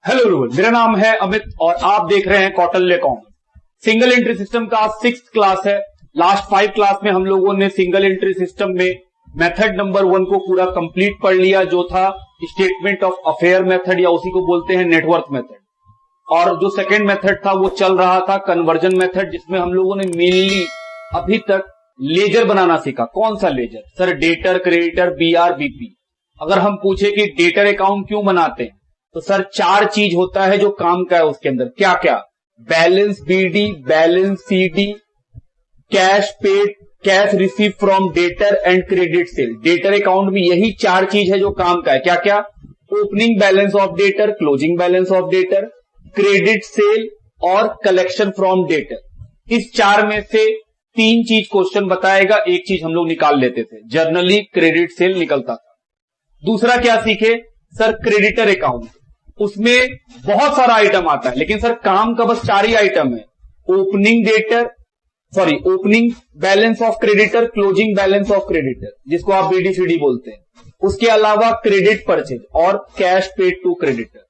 Hello everyone, मेरा नाम है अमित और आप देख रहे हैं Kautilya commerce. Single entry system का 6th क्लास है। लास्ट 5 क्लास में हम लोगों ने सिंगल एंट्री सिस्टम में मेथड नंबर 1 को पूरा कंप्लीट पढ़ लिया, जो था स्टेटमेंट ऑफ अफेयर मेथड या उसी को बोलते हैं नेटवर्थ मेथड। और जो सेकेंड मेथड था वो चल रहा था कन्वर्जन मेथड, जिसमें हम लोगों ने मेनली अभी तक लेजर बनाना सीखा। कौन सा ledger sir? Debtor, creditor, BR, BP. अगर हम पूछे कि डेटर अकाउंट क्यों बनाते हैं तो सर 4 चीज होता है जो काम का है उसके अंदर। क्या क्या? Balance BD, balance CD, cash paid, cash receive from debtor and credit sale. Debtor account में यही 4 चीज है जो काम का है। क्या क्या? Opening balance of debtor, closing balance of debtor, credit sale और कलेक्शन फ्रॉम डेटर। इस 4 में से 3 चीज क्वेश्चन बताएगा, एक चीज हम लोग निकाल लेते थे। जर्नली क्रेडिट सेल निकलता था। दूसरा क्या सीखे सर? Creditor account. उसमें बहुत सारा आइटम आता है, लेकिन सर काम का बस 4 ही आइटम है। Opening opening balance of creditor, closing balance of creditor, जिसको आप बीडीसीडी बोलते हैं। उसके अलावा क्रेडिट परचेज और cash paid to creditor.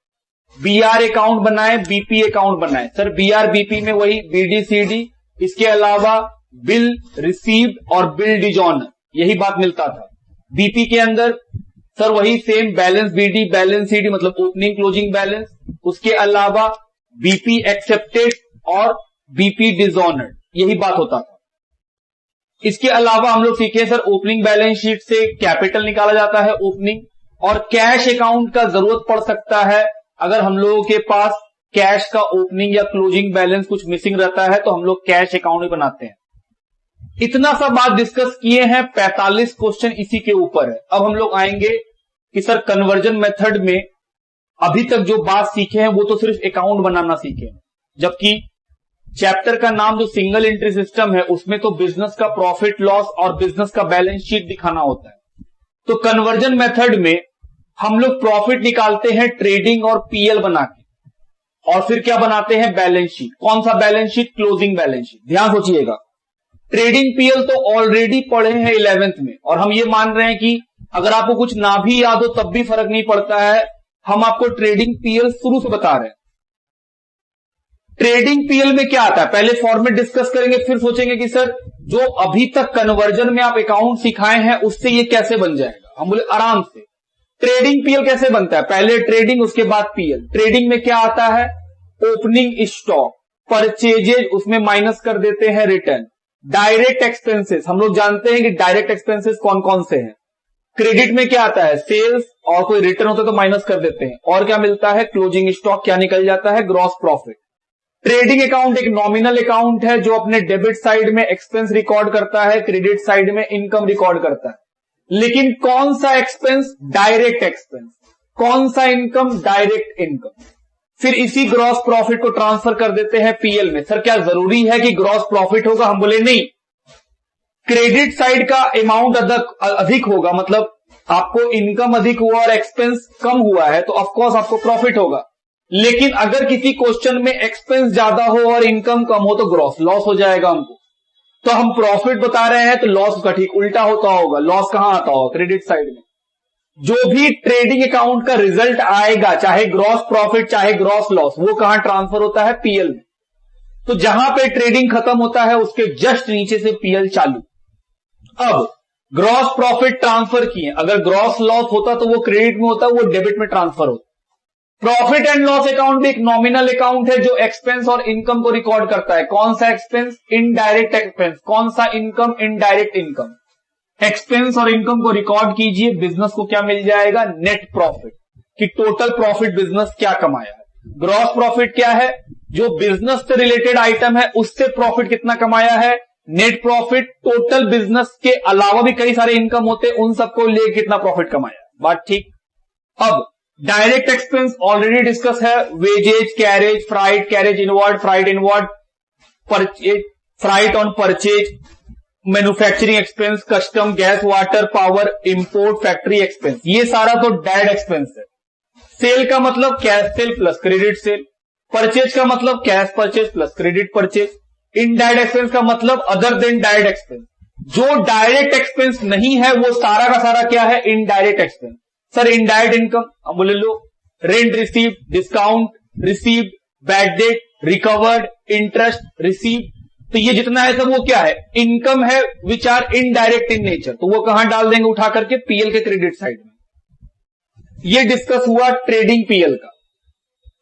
BR account बनाए, बीपी अकाउंट बनाए। सर बीआर बीपी में वही बीडीसीडी, इसके अलावा बिल रिसीव्ड और बिल डिजॉनर, यही बात मिलता था। बीपी के अंदर सर वही same balance BD, balance CD, मतलब ओपनिंग क्लोजिंग बैलेंस। उसके अलावा बीपी एक्सेप्टेड और बीपी डिसऑनर्ड, यही बात होता था। इसके अलावा हम लोग सीखे सर ओपनिंग बैलेंस शीट से कैपिटल निकाला जाता है, ओपनिंग। और कैश अकाउंट का जरूरत पड़ सकता है अगर हम लोगों के पास कैश का ओपनिंग या क्लोजिंग बैलेंस कुछ मिसिंग रहता है तो हम लोग कैश अकाउंट भी बनाते हैं। इतना सा बात डिस्कस किए हैं, 45 क्वेश्चन इसी के ऊपर है। अब हम लोग आएंगे कि सर कन्वर्जन मेथड में अभी तक जो बात सीखे हैं वो तो सिर्फ अकाउंट बनाना सीखे हैं, जबकि चैप्टर का नाम जो सिंगल एंट्री सिस्टम है उसमें तो बिजनेस का प्रॉफिट लॉस और बिजनेस का बैलेंस शीट दिखाना होता है। तो कन्वर्जन मेथड में हम लोग प्रॉफिट निकालते हैं ट्रेडिंग और पीएल बना के, और फिर क्या बनाते हैं? Balance sheet. कौन सा balance sheet? Closing balance sheet. ध्यान सोचिएगा, ट्रेडिंग पीएल तो ऑलरेडी पढ़े हैं 11th में, और हम ये मान रहे हैं कि अगर आपको कुछ ना भी याद हो तब भी फर्क नहीं पड़ता है, हम आपको ट्रेडिंग पीएल शुरू से बता रहे हैं। ट्रेडिंग पीएल में क्या आता है पहले फॉर्मेट डिस्कस करेंगे, फिर सोचेंगे कि सर जो अभी तक कन्वर्जन में आप अकाउंट सिखाए हैं उससे ये कैसे बन जाएगा। हम बोले आराम से। ट्रेडिंग पीएल कैसे बनता है? पहले ट्रेडिंग, उसके बाद पीएल। ट्रेडिंग में क्या आता है? ओपनिंग स्टॉक, परचेजेज, उसमें माइनस कर देते हैं रिटर्न। डायरेक्ट एक्सपेंसेस, हम लोग जानते हैं कि डायरेक्ट एक्सपेंसेस कौन कौन से हैं। क्रेडिट में क्या आता है? सेल्स, और कोई रिटर्न होता है तो माइनस कर देते हैं। और क्या मिलता है? Closing stock. क्या निकल जाता है? Gross profit. ट्रेडिंग अकाउंट एक नॉमिनल अकाउंट है जो अपने डेबिट साइड में एक्सपेंस रिकॉर्ड करता है, क्रेडिट साइड में इनकम रिकॉर्ड करता है। लेकिन कौन सा एक्सपेंस? Direct expense. कौन सा इनकम? Direct income. फिर इसी ग्रॉस प्रॉफिट को ट्रांसफर कर देते हैं पीएल में। सर क्या जरूरी है कि ग्रॉस प्रॉफिट होगा? हम बोले नहीं, क्रेडिट साइड का अमाउंट अधिक होगा, मतलब आपको इनकम अधिक हुआ और एक्सपेंस कम हुआ है तो ऑफकोर्स आपको प्रॉफिट होगा। लेकिन अगर किसी क्वेश्चन में एक्सपेंस ज्यादा हो और इनकम कम हो तो ग्रॉस लॉस हो जाएगा हमको। तो हम प्रॉफिट बता रहे हैं तो लॉस उसका ठीक उल्टा होता होगा। लॉस कहां आता होगा? क्रेडिट साइड में। जो भी ट्रेडिंग अकाउंट का रिजल्ट आएगा, चाहे ग्रॉस प्रॉफिट चाहे ग्रॉस लॉस, वो कहां ट्रांसफर होता है? पीएल में। तो जहां पे ट्रेडिंग खत्म होता है उसके जस्ट नीचे से पीएल चालू। अब ग्रॉस प्रॉफिट ट्रांसफर किए, अगर ग्रॉस लॉस होता तो वो क्रेडिट में होता, वो डेबिट में ट्रांसफर होता। प्रॉफिट एंड लॉस अकाउंट भी एक नॉमिनल अकाउंट है जो एक्सपेंस और इनकम को रिकॉर्ड करता है। कौन सा एक्सपेंस? Indirect expense. कौन सा इनकम? Indirect income. एक्सपेंस और इनकम को रिकॉर्ड कीजिए, बिजनेस को क्या मिल जाएगा? नेट प्रॉफिट, कि टोटल प्रॉफिट बिजनेस क्या कमाया है। ग्रॉस प्रॉफिट क्या है? जो बिजनेस से रिलेटेड आइटम है उससे प्रॉफिट कितना कमाया है। नेट प्रॉफिट टोटल बिजनेस के अलावा भी कई सारे इनकम होते हैं, उन सबको लेकर कितना प्रॉफिट कमाया। बात ठीक। अब डायरेक्ट एक्सपेंस ऑलरेडी डिस्कस है, wages, carriage, freight, carriage inward, freight inward, purchase, freight on purchase, manufacturing expense, custom, gas, water, power, import, factory expense, ये सारा तो डायरेक्ट एक्सपेंस है। सेल का मतलब cash sale plus credit sale. Purchase का मतलब cash purchase plus credit purchase. Indirect expense का मतलब अदर देन डायरेक्ट एक्सपेंस। जो डायरेक्ट एक्सपेंस नहीं है वो सारा का सारा क्या है? Indirect expense. Sir indirect income, अब बोले लो rent received, discount received, bad debt, recovered, interest received. तो ये जितना है सब वो क्या है, इनकम है which are indirect in nature. तो वो कहां डाल देंगे, उठा करके पीएल के क्रेडिट साइड में। ये डिस्कस हुआ ट्रेडिंग पीएल का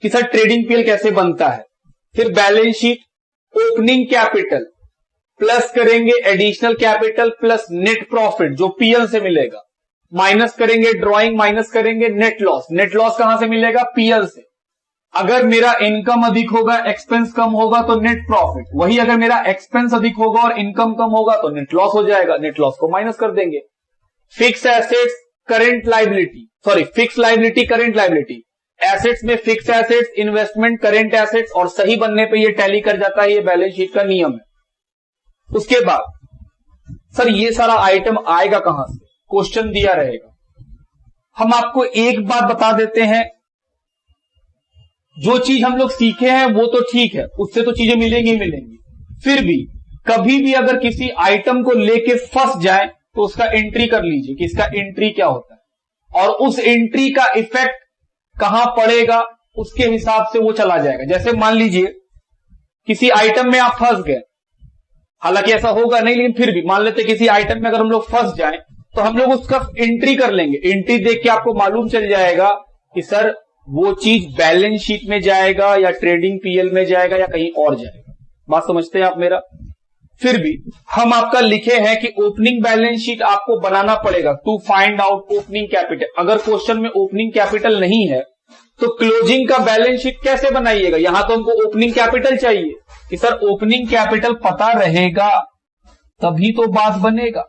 कि सर ट्रेडिंग पीएल कैसे बनता है। फिर balance sheet, opening capital plus करेंगे additional capital plus net profit जो पीएल से मिलेगा, माइनस करेंगे ड्रॉइंग, माइनस करेंगे नेट लॉस। नेट लॉस कहां से मिलेगा, पीएल से। अगर मेरा इनकम अधिक होगा, एक्सपेंस कम होगा तो नेट प्रॉफिट, वही अगर मेरा एक्सपेंस अधिक होगा और इनकम कम होगा तो नेट लॉस हो जाएगा, नेट लॉस को माइनस कर देंगे। Fix assets current liability, sorry fix liability current liability, assets में fix assets, investment, current assets, और सही बनने पे ये टैली कर जाता है, ये बैलेंस शीट का नियम है। उसके बाद सर ये सारा आइटम आएगा कहां से, क्वेश्चन दिया रहेगा। हम आपको एक बात बता देते हैं, जो चीज हम लोग सीखे हैं वो तो ठीक है, उससे तो चीजें मिलेंगी ही मिलेंगी, फिर भी कभी भी अगर किसी आइटम को लेके फंस जाए तो उसका एंट्री कर लीजिए कि इसका एंट्री क्या होता है, और उस एंट्री का इफेक्ट कहां पड़ेगा उसके हिसाब से वो चला जाएगा। जैसे मान लीजिए किसी आइटम में आप फंस गए, हालांकि ऐसा होगा नहीं, लेकिन फिर भी मान लेते किसी आइटम में अगर हम लोग फंस जाएं तो हम लोग उसका एंट्री कर लेंगे। एंट्री देख के आपको मालूम चल जाएगा कि सर वो चीज बैलेंस शीट में जाएगा या ट्रेडिंग पीएल में जाएगा या कहीं और जाएगा। बात समझते हैं आप मेरा। फिर भी हम आपका लिखे हैं कि ओपनिंग बैलेंस शीट आपको बनाना पड़ेगा to find out opening capital. अगर क्वेश्चन में ओपनिंग कैपिटल नहीं है तो क्लोजिंग का बैलेंस शीट कैसे बनाइएगा। यहां तो हमको ओपनिंग कैपिटल चाहिए कि सर ओपनिंग कैपिटल पता रहेगा तभी तो बात बनेगा।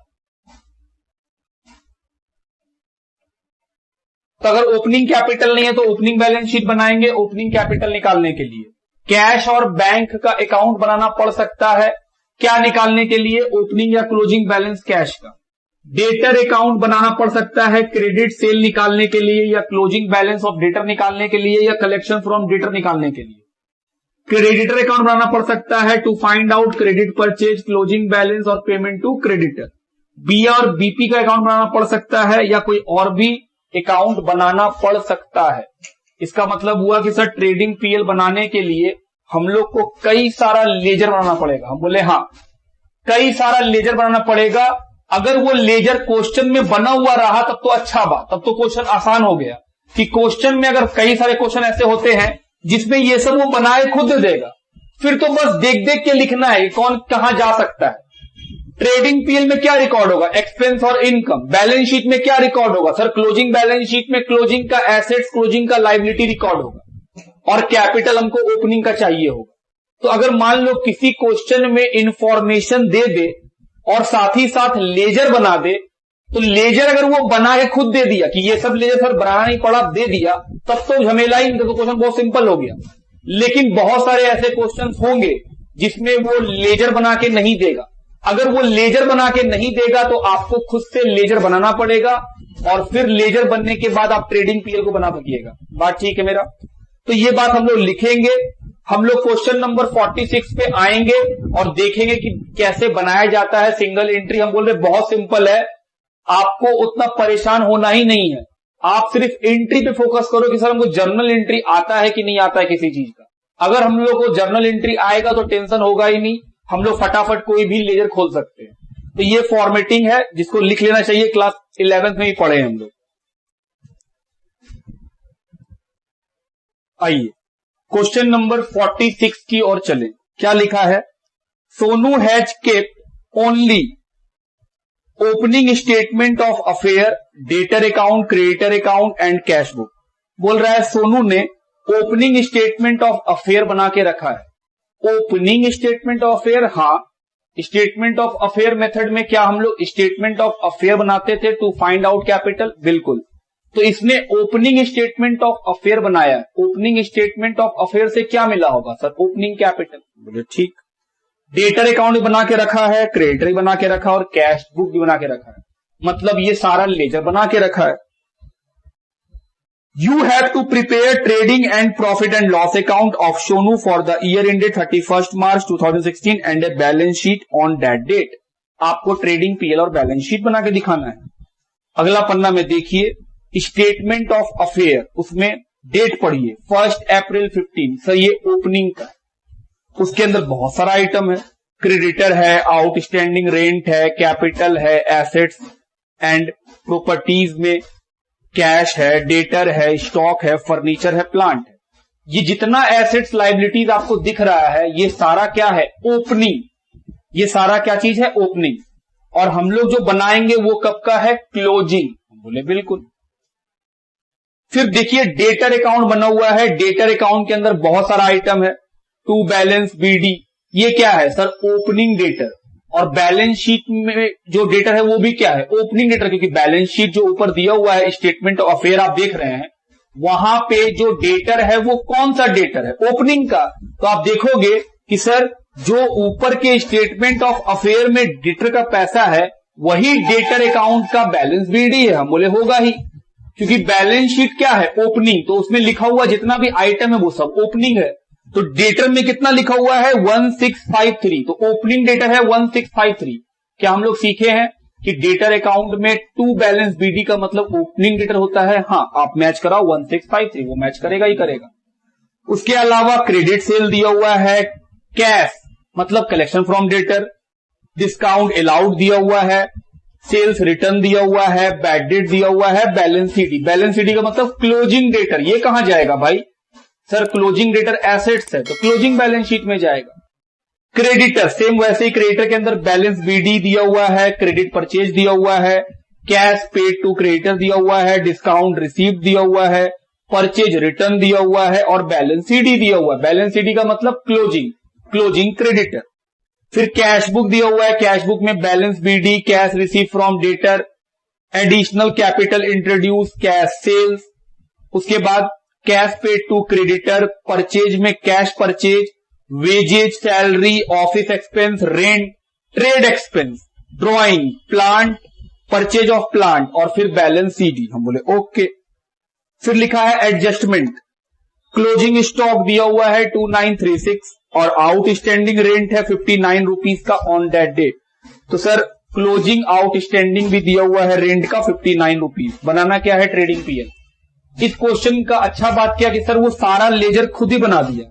तो अगर ओपनिंग कैपिटल नहीं है तो ओपनिंग बैलेंस शीट बनाएंगे ओपनिंग कैपिटल निकालने के लिए। कैश और बैंक का अकाउंट बनाना पड़ सकता है, क्या निकालने के लिए, ओपनिंग या क्लोजिंग बैलेंस कैश का। डेटर अकाउंट बनाना पड़ सकता है क्रेडिट सेल निकालने के लिए, या क्लोजिंग बैलेंस ऑफ डेटर निकालने के लिए, या कलेक्शन फ्रॉम डेटर निकालने के लिए। क्रेडिटर अकाउंट बनाना पड़ सकता है to find out credit purchase, closing balance और पेमेंट टू क्रेडिटर। बी और बीपी का अकाउंट बनाना पड़ सकता है, या कोई और भी अकाउंट बनाना पड़ सकता है। इसका मतलब हुआ कि सर ट्रेडिंग पीएल बनाने के लिए हम लोग को कई सारा लेजर बनाना पड़ेगा। हम बोले हाँ, कई सारा लेजर बनाना पड़ेगा। अगर वो लेजर क्वेश्चन में बना हुआ रहा तब तो अच्छा बात, तब तो क्वेश्चन आसान हो गया। कि क्वेश्चन में अगर कई सारे क्वेश्चन ऐसे होते हैं जिसमें ये सब वो बनाए खुद देगा, फिर तो बस देख देख के लिखना है कौन कहां जा सकता है। ट्रेडिंग पीएल में क्या रिकॉर्ड होगा, एक्सपेंस और इनकम। बैलेंस शीट में क्या रिकॉर्ड होगा, सर क्लोजिंग बैलेंस शीट में क्लोजिंग का एसेट्स, क्लोजिंग का लायबिलिटी रिकॉर्ड होगा, और कैपिटल हमको ओपनिंग का चाहिए होगा। तो अगर मान लो किसी क्वेश्चन में इंफॉर्मेशन दे दे और साथ ही साथ लेजर बना दे, तो लेजर अगर वो बना के खुद दे दिया कि ये सब लेजर सर बनाना नहीं पड़ा, दे दिया, तब तो झमेला ही, तो क्वेश्चन बहुत सिंपल हो गया। लेकिन बहुत सारे ऐसे क्वेश्चन होंगे जिसमें वो लेजर बना के नहीं देगा। अगर वो लेजर बना के नहीं देगा तो आपको खुद से लेजर बनाना पड़ेगा, और फिर लेजर बनने के बाद आप ट्रेडिंग पीएल को बना सकिएगा। बात ठीक है मेरा। तो ये बात हम लोग लिखेंगे। हम लोग क्वेश्चन नंबर 46 पे आएंगे और देखेंगे कि कैसे बनाया जाता है सिंगल एंट्री। हम बोल रहे बहुत सिंपल है, आपको उतना परेशान होना ही नहीं है। आप सिर्फ एंट्री पे फोकस करो कि सर हमको जर्नल एंट्री आता है कि नहीं आता है किसी चीज का। अगर हम लोग को जर्नल एंट्री आएगा तो टेंशन होगा ही नहीं, हम लोग फटाफट कोई भी लेजर खोल सकते हैं। तो ये फॉर्मेटिंग है जिसको लिख लेना चाहिए, क्लास 11th में ही पढ़े हम लोग। आइए क्वेश्चन नंबर 46 की ओर चले। क्या लिखा है, Sonu has kept only opening statement of affair, debtor account, creditor account and cash book. बोल रहा है सोनू ने ओपनिंग स्टेटमेंट ऑफ अफेयर बना के रखा है। ओपनिंग स्टेटमेंट ऑफ अफेयर, हाँ, स्टेटमेंट ऑफ अफेयर मेथड में क्या हम लोग स्टेटमेंट ऑफ अफेयर बनाते थे टू फाइंड आउट कैपिटल, बिल्कुल। तो इसने ओपनिंग स्टेटमेंट ऑफ अफेयर बनाया। ओपनिंग स्टेटमेंट ऑफ अफेयर से क्या मिला होगा सर, ओपनिंग कैपिटल। बोले ठीक। डेटर अकाउंट भी बना के रखा है, क्रेडिटर भी बना के रखा है, और कैश बुक भी बना के रखा है। मतलब ये सारा लेजर बना के रखा है। You have to prepare trading and profit and loss account of Sonu for the year ended 31st March 2016 and a balance sheet on that date. आपको ट्रेडिंग पीएल और बैलेंस शीट बना के दिखाना है। अगला पन्ना में देखिए, स्टेटमेंट ऑफ अफेयर, उसमें डेट पढ़िए 1 अप्रैल 15। सर ये ओपनिंग का, उसके अंदर बहुत सारा आइटम है, क्रेडिटर है, आउटस्टैंडिंग रेंट है, कैपिटल है, एसेट्स एंड प्रॉपर्टीज में कैश है, डेटर है, स्टॉक है, फर्नीचर है, प्लांट है। ये जितना एसेट्स लायबिलिटीज आपको दिख रहा है ये सारा क्या है? ओपनिंग। ये सारा क्या चीज है? ओपनिंग। और हम लोग जो बनाएंगे वो कब का है? क्लोजिंग। बोले बिल्कुल। फिर देखिए डेटर अकाउंट बना हुआ है, डेटर अकाउंट के अंदर बहुत सारा आइटम है, टू बैलेंस बीडी। ये क्या है सर? Opening debtor. और बैलेंस शीट में जो डेटर है वो भी क्या है? ओपनिंग डेटर, क्योंकि बैलेंस शीट जो ऊपर दिया हुआ है स्टेटमेंट ऑफ अफेयर आप देख रहे हैं, वहां पे जो डेटर है वो कौन सा डेटर है? ओपनिंग का। तो आप देखोगे कि सर जो ऊपर के स्टेटमेंट ऑफ अफेयर में डेटर का पैसा है वही डेटर अकाउंट का बैलेंस बीडी है। हम बोले होगा ही, क्योंकि बैलेंस शीट क्या है? ओपनिंग। तो उसमें लिखा हुआ जितना भी आइटम है वो सब ओपनिंग है। तो डेटर में कितना लिखा हुआ है? 1653। तो ओपनिंग डेटर है 1653। क्या हम लोग सीखे हैं कि डेटर अकाउंट में टू बैलेंस बीडी का मतलब ओपनिंग डेटर होता है? हाँ, आप मैच कराओ 1653, वो मैच करेगा ही करेगा। उसके अलावा क्रेडिट सेल दिया हुआ है, कैश मतलब collection from debtor, discount allowed दिया हुआ है, सेल्स रिटर्न दिया हुआ है, बैड डेट दिया हुआ है, बैलेंस सीडी। बैलेंस सीडी का मतलब क्लोजिंग डेटर। ये कहां जाएगा भाई? सर क्लोजिंग डेटर एसेट्स है तो क्लोजिंग बैलेंस शीट में जाएगा। क्रेडिटर सेम वैसे ही, क्रेडिटर के अंदर बैलेंस बीडी दिया हुआ है, क्रेडिट परचेज दिया हुआ है, कैश पेड टू क्रेडिटर दिया हुआ है, डिस्काउंट रिसीव दिया हुआ है, परचेज रिटर्न दिया हुआ है और बैलेंस सीडी दिया हुआ है। बैलेंस सीडी का मतलब क्लोजिंग क्रेडिटर। फिर कैश बुक दिया हुआ है, कैश बुक में balance BD, cash receive from debtor, additional capital introduce, cash sales. उसके बाद cash paid to creditor, purchase में cash purchase, wages, salary, office expense, rent, trade expense, drawing, plant, purchase of plant और फिर balance CD. हम बोले okay. फिर लिखा है एडजस्टमेंट, क्लोजिंग स्टॉक दिया हुआ है 2936 और आउटस्टैंडिंग रेंट है 59 रुपीज का ऑन दैट डे। तो सर क्लोजिंग आउटस्टैंडिंग भी दिया हुआ है रेंट का 59 रुपीज। बनाना क्या है? Trading PL. इस क्वेश्चन का अच्छा बात क्या कि सर वो सारा लेजर खुद ही बना दिया,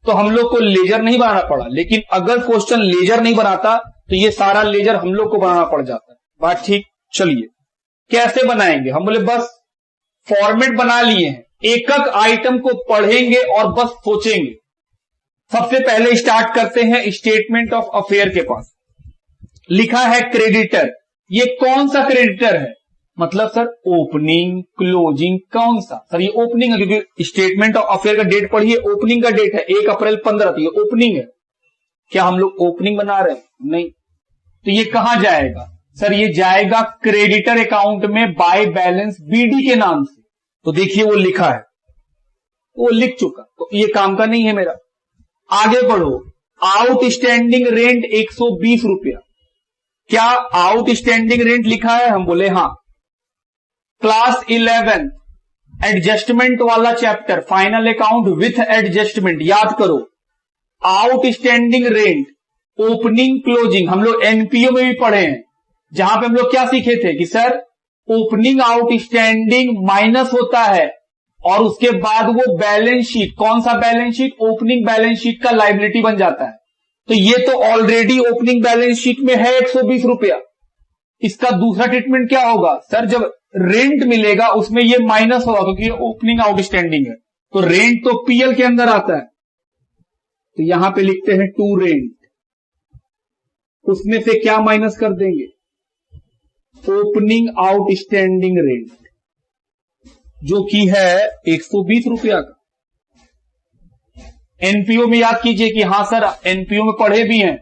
तो हम लोग को लेजर नहीं बनाना पड़ा। लेकिन अगर क्वेश्चन लेजर नहीं बनाता तो ये सारा लेजर हम लोग को बनाना पड़ जाता। बात ठीक? चलिए कैसे बनाएंगे? हम बोले बस फॉर्मेट बना लिए हैं, एक एक आइटम को पढ़ेंगे और बस सोचेंगे। सबसे पहले स्टार्ट करते हैं स्टेटमेंट ऑफ अफेयर के पास। लिखा है क्रेडिटर। ये कौन सा क्रेडिटर है? मतलब सर ओपनिंग, क्लोजिंग, कौन सा? सर ये ओपनिंग है, क्योंकि स्टेटमेंट ऑफ अफेयर का डेट पढ़िए, ओपनिंग का डेट है 1 अप्रैल 15, तो ये ओपनिंग है। क्या हम लोग ओपनिंग बना रहे हैं? नहीं। तो ये कहां जाएगा? सर ये जाएगा क्रेडिटर अकाउंट में बाय बैलेंस बीडी के नाम से। तो देखिए वो लिखा है, वो लिख चुका, तो ये काम का नहीं है मेरा। आगे बढ़ो, आउटस्टैंडिंग रेंट 120 रुपया। क्या आउटस्टैंडिंग रेंट लिखा है? हम बोले हाँ। क्लास 11 एडजस्टमेंट वाला chapter, final account with adjustment. याद करो आउटस्टैंडिंग रेंट, ओपनिंग, क्लोजिंग हम लोग एनपीओ में भी पढ़े हैं, जहां पे हम लोग क्या सीखे थे कि सर ओपनिंग आउटस्टैंडिंग माइनस होता है और उसके बाद वो बैलेंस शीट, कौन सा balance sheet? Opening balance sheet का लायबिलिटी बन जाता है। तो ये तो ऑलरेडी ओपनिंग बैलेंस शीट में है 120 रुपया। इसका दूसरा ट्रीटमेंट क्या होगा? सर जब रेंट मिलेगा उसमें ये माइनस होगा, क्योंकि ये ओपनिंग आउटस्टैंडिंग है। तो रेंट तो पीएल के अंदर आता है, तो यहां पे लिखते हैं टू रेंट। उसमें से क्या माइनस कर देंगे? ओपनिंग आउटस्टैंडिंग रेंट, जो कि है 120 रुपया का। एनपीओ में याद कीजिए कि हाँ सर एनपीओ में पढ़े भी हैं,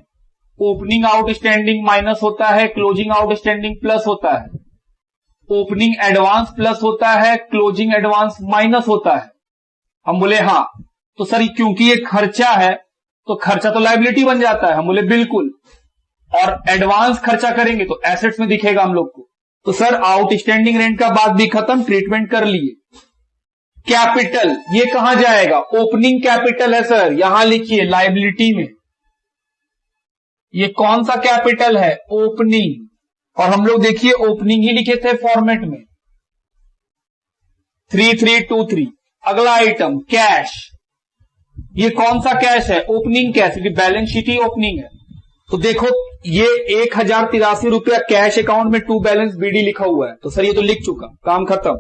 ओपनिंग आउटस्टैंडिंग माइनस होता है, क्लोजिंग आउटस्टैंडिंग प्लस होता है, ओपनिंग एडवांस प्लस होता है, क्लोजिंग एडवांस माइनस होता है। हम बोले हाँ। तो सर क्योंकि ये खर्चा है तो खर्चा तो लायबिलिटी बन जाता है। हम बोले बिल्कुल। और एडवांस खर्चा करेंगे तो एसेट्स में दिखेगा हम लोग को। तो सर आउटस्टैंडिंग रेंट का बात भी खत्म, ट्रीटमेंट कर लिए। कैपिटल ये कहां जाएगा? ओपनिंग कैपिटल है सर, यहां लिखिए लायबिलिटी में। ये कौन सा कैपिटल है? ओपनिंग। और हम लोग देखिए ओपनिंग ही लिखे थे फॉर्मेट में 3323। अगला आइटम कैश। ये कौन सा कैश है? ओपनिंग कैश, क्योंकि बैलेंस शीट ही ओपनिंग है। तो देखो ये 1083 रुपया कैश अकाउंट में टू बैलेंस बीडी लिखा हुआ है, तो सर ये तो लिख चुका, काम खत्म।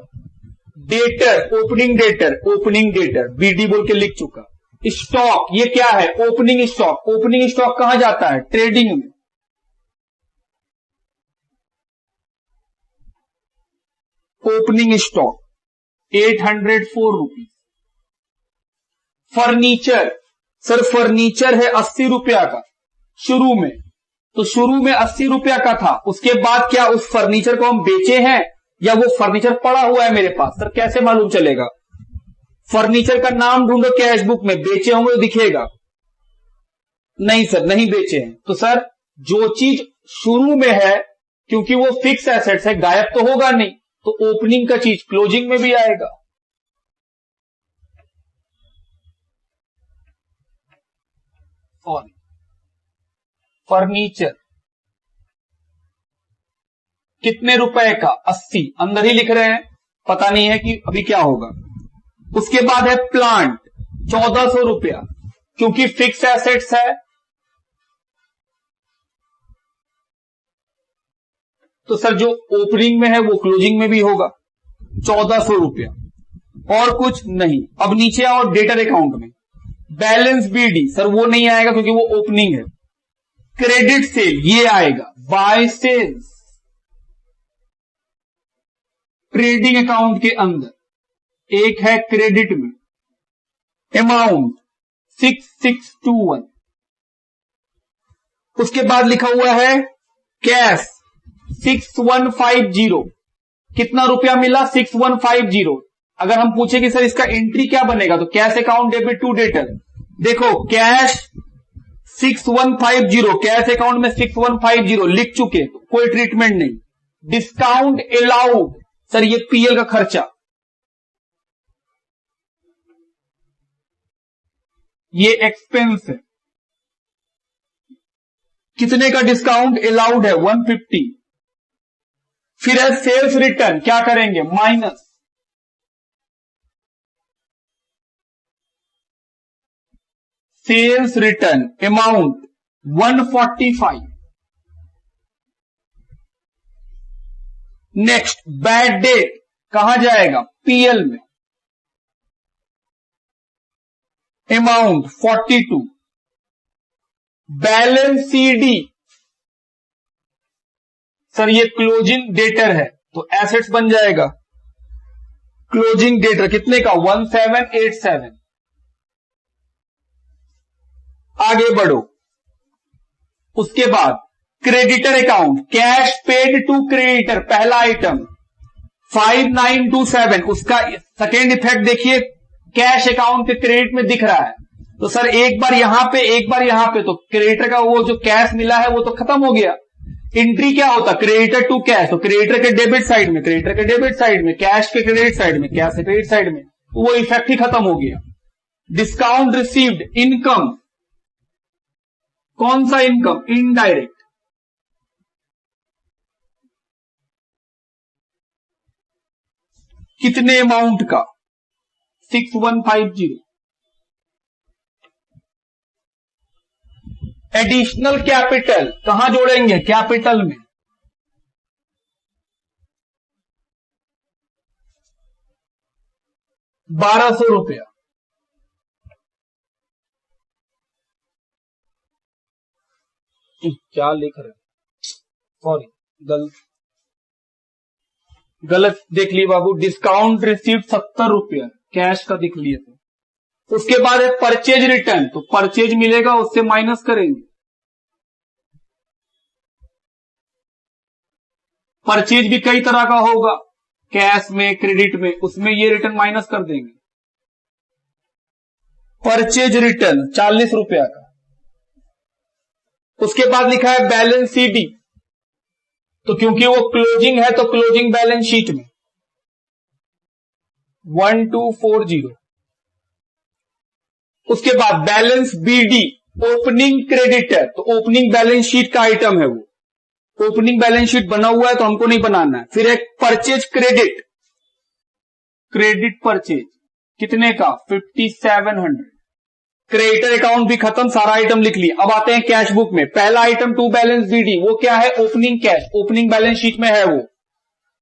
डेटर, ओपनिंग डेटर बीडी बोल के लिख चुका। स्टॉक, ये क्या है? Opening stock. ओपनिंग स्टॉक कहां जाता है? ट्रेडिंग में। Opening stock 804 rupees. Furniture, sir furniture है 80 रुपया का शुरू में, तो शुरू में 80 रुपया का था, उसके बाद क्या उस फर्नीचर को हम बेचे हैं या वो फर्नीचर पड़ा हुआ है मेरे पास? सर कैसे मालूम चलेगा? फर्नीचर का नाम ढूंढो कैश बुक में, बेचे होंगे तो दिखेगा। नहीं सर नहीं बेचे हैं। तो सर जो चीज शुरू में है, क्योंकि वो फिक्स एसेट्स है, गायब तो होगा नहीं, तो ओपनिंग का चीज क्लोजिंग में भी आएगा। फर्नीचर कितने रुपए का? 80, अंदर ही लिख रहे हैं, पता नहीं है कि अभी क्या होगा। उसके बाद है प्लांट 1400 रुपया, क्योंकि फिक्स एसेट्स है, तो सर जो ओपनिंग में है वो क्लोजिंग में भी होगा, 1400 रुपया। और कुछ नहीं। अब नीचे आओ डेटर अकाउंट में, बैलेंस बीडी, सर वो नहीं आएगा क्योंकि वो ओपनिंग है। क्रेडिट सेल ये आएगा, बाय सेल्स ट्रेडिंग अकाउंट के अंदर एक है क्रेडिट में, अमाउंट 6621। उसके बाद लिखा हुआ है कैश 6150। कितना रुपया मिला? 6150। अगर हम पूछे कि सर इसका एंट्री क्या बनेगा, तो cash account debit to debtor. देखो कैश 6150, कैश अकाउंट में 6150 लिख चुके, तो कोई ट्रीटमेंट नहीं। डिस्काउंट अलाउड, सर ये पीएल का खर्चा, ये एक्सपेंस है। कितने का डिस्काउंट अलाउड है? 150। फिर है सेल्स रिटर्न, क्या करेंगे? Minus. Sales return amount 145। Next bad debt कहां जाएगा? पीएल में, अमाउंट 42। बैलेंस सीडी, सर ये क्लोजिंग डेटर है, तो एसेट्स बन जाएगा। क्लोजिंग डेटर कितने का? 1787। आगे बढ़ो। उसके बाद creditor account, cash paid to creditor, पहला आइटम 5927। उसका सेकेंड इफेक्ट देखिए, कैश अकाउंट के क्रेडिट में दिख रहा है, तो सर एक बार यहां पे एक बार यहां पे, तो क्रेडिटर का वो जो कैश मिला है वो तो खत्म हो गया। एंट्री क्या होता? क्रेडिटर टू कैश, तो क्रेडिटर के डेबिट साइड में, क्रेडिटर के डेबिट साइड में, कैश के क्रेडिट साइड में, कैश के क्रेडिट साइड में, तो वो इफेक्ट ही खत्म हो गया। डिस्काउंट रिसीव्ड, इनकम, कौन सा इनकम? इनडायरेक्ट। कितने अमाउंट का? 6150। एडिशनल कैपिटल कहां जोड़ेंगे? कैपिटल में, ₹1200। क्या लिख रहे? सॉरी, गलत देख लिए बाबू। डिस्काउंट रिसीव्ड 70 रुपया, कैश का दिख लिए थे। उसके बाद है परचेज रिटर्न, तो परचेज मिलेगा उससे माइनस करेंगे। परचेज भी कई तरह का होगा, कैश में, क्रेडिट में, उसमें ये रिटर्न माइनस कर देंगे। परचेज रिटर्न 40 रुपया का। उसके बाद लिखा है बैलेंस सीडी, तो क्योंकि वो क्लोजिंग है तो क्लोजिंग बैलेंस शीट में 1240। उसके बाद बैलेंस बीडी, ओपनिंग क्रेडिटर, तो ओपनिंग बैलेंस शीट का आइटम है वो। ओपनिंग बैलेंस शीट बना हुआ है तो हमको नहीं बनाना है। फिर एक परचेज क्रेडिट, क्रेडिट परचेज, कितने का 5700। क्रेडिटर अकाउंट भी खत्म, सारा आइटम लिख लिया। अब आते हैं कैश बुक में। पहला आइटम टू बैलेंस डीडी, वो क्या है, opening cash, opening balance sheet में है वो।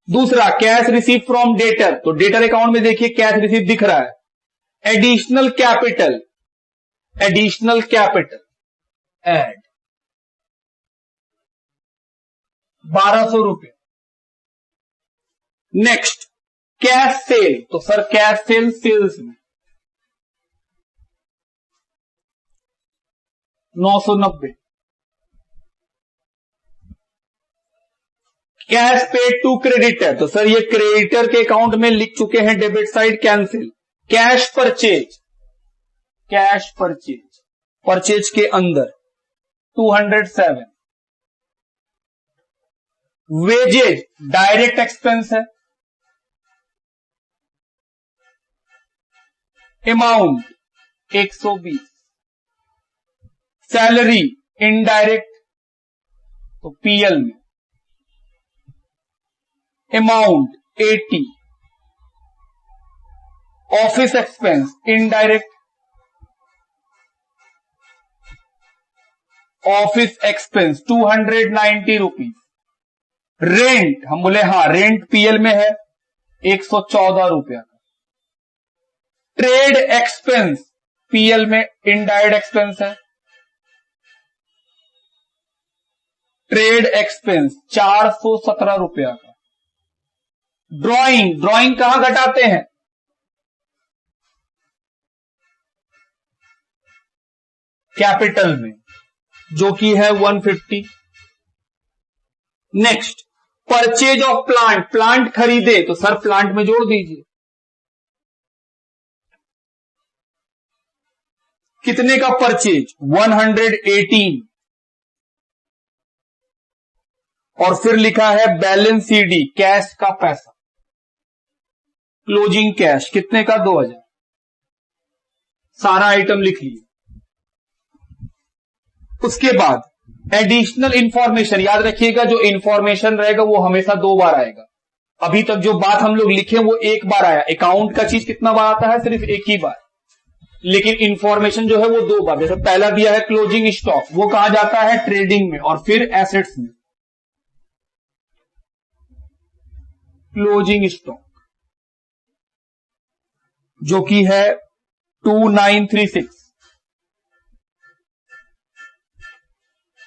दूसरा कैश रिसीव फ्रॉम डेटर, तो डेटर अकाउंट में देखिए कैश रिसीव दिख रहा है। Additional capital, additional capital add 1200 रुपए। नेक्स्ट कैश सेल, तो सर कैश सेल सेल्स में 990। कैश पेड टू क्रेडिटर, तो सर ये क्रेडिटर के अकाउंट में लिख चुके हैं, debit side cancel. Cash purchase, cash purchase, purchase के अंदर 207। वेजेज डायरेक्ट एक्सपेंस है, अमाउंट 120। सैलरी इनडायरेक्ट, तो पीएल में amount 80। Office expense indirect, office expense 290 rupees. Rent, हम बोले हाँ रेंट पीएल में है 114 रुपया का। ट्रेड एक्सपेंस पीएल में इनडायरेक्ट एक्सपेंस है, ट्रेड एक्सपेंस 417 रुपया का। ड्राइंग, ड्राइंग कहां घटाते हैं, कैपिटल में, जो कि है 150। Next purchase of plant, plant खरीदे तो सर प्लांट में जोड़ दीजिए। कितने का परचेज 118। और फिर लिखा है बैलेंस सीडी, कैश का पैसा, क्लोजिंग कैश कितने का 2000। सारा आइटम लिख लिया। उसके बाद एडिशनल इंफॉर्मेशन, याद रखिएगा जो इंफॉर्मेशन रहेगा वो हमेशा 2 बार आएगा। अभी तक जो बात हम लोग लिखे वो 1 बार आया। अकाउंट का चीज कितना बार आता है, सिर्फ 1 ही बार। लेकिन इंफॉर्मेशन जो है वो 2 बार। जैसे पहला दिया है क्लोजिंग स्टॉक, वो कहा जाता है ट्रेडिंग में, और फिर एसेट्स में। क्लोजिंग स्टॉक जो कि है 2936,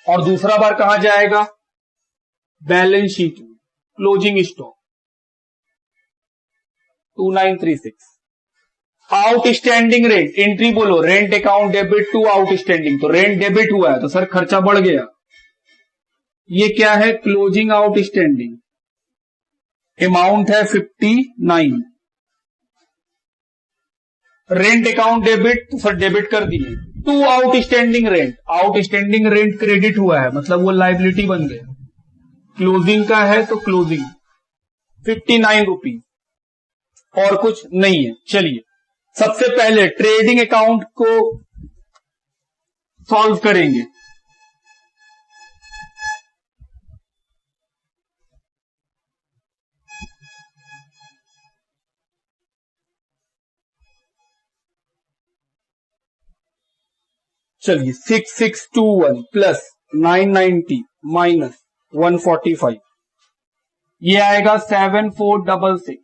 और दूसरा बार कहां जाएगा, बैलेंस शीट में। Closing stock 2936। Outstanding rent, entry बोलो, rent account debit to outstanding, तो रेंट डेबिट हुआ है तो सर खर्चा बढ़ गया। ये क्या है, क्लोजिंग आउटस्टैंडिंग, अमाउंट है 59। रेंट अकाउंट डेबिट, तो सर डेबिट कर दिए। To outstanding rent, outstanding rent credit हुआ है, मतलब वो लायबिलिटी बन गया। क्लोजिंग का है तो क्लोजिंग 59 रुपीज, और कुछ नहीं है। चलिए सबसे पहले ट्रेडिंग अकाउंट को सॉल्व करेंगे। चलिए 6621 प्लस 990 माइनस 145, ये आएगा 7466।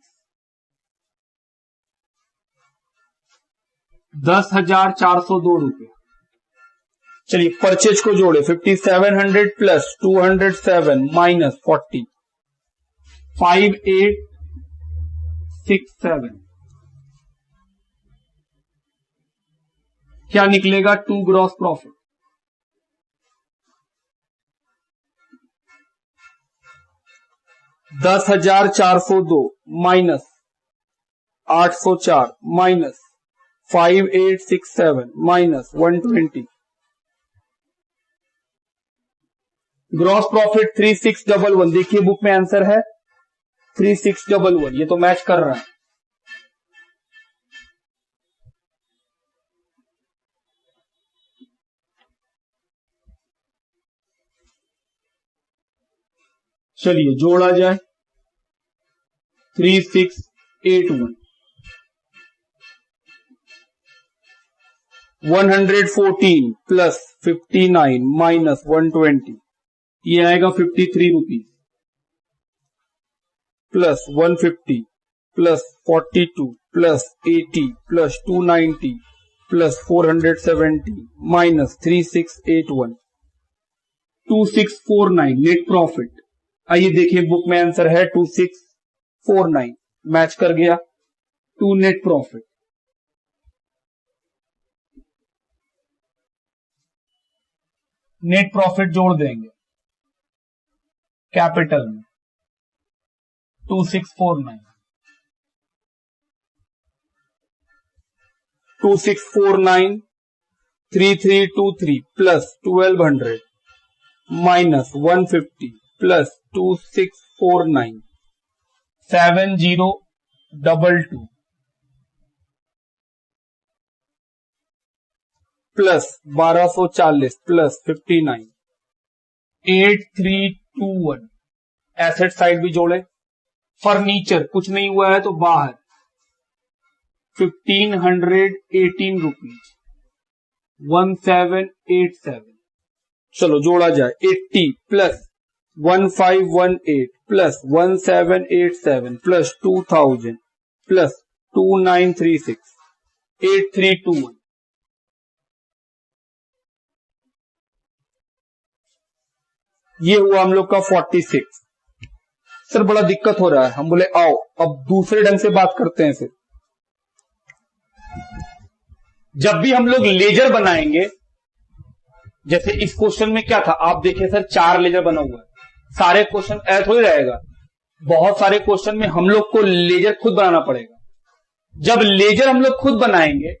10,402 रुपये। चलिए परचेज को जोड़े, 5700 प्लस 207 माइनस 40, 5867। क्या निकलेगा, 2 gross profit. $10,402 minus 804 minus 5867 minus 120, gross profit 3611। देखिए बुक में आंसर है 3611, ये तो मैच कर रहा है। चलिए जोड़ा जाए, 3681 114 प्लस 59 माइनस 120, ये आएगा 53 rupees, plus 150 plus 42 plus 80 plus 290 plus 470 minus 3681, 2649 net profit. आइए देखिए बुक में आंसर है 2649, मैच कर गया to net profit. Net profit जोड़ देंगे कैपिटल में 2649, 2649 3323 plus 1200 minus 150 plus 2649 7022 plus 1240 plus 59 8321। Asset side भी जोड़े। फर्नीचर कुछ नहीं हुआ है तो बाहर 1518 रुपीज 1787। चलो जोड़ा जाए 80 प्लस 1518 प्लस 1787 प्लस 2000 प्लस 2936 8321। ये हुआ हम लोग का 46। सर बड़ा दिक्कत हो रहा है। हम बोले आओ अब दूसरे ढंग से बात करते हैं। फिर जब भी हम लोग लेजर बनाएंगे, जैसे इस क्वेश्चन में क्या था आप देखिए सर 4 लेजर बना हुआ है। सारे क्वेश्चन ऐसा थोड़ी रहेगा, बहुत सारे क्वेश्चन में हम लोग को लेजर खुद बनाना पड़ेगा। जब लेजर हम लोग खुद बनाएंगे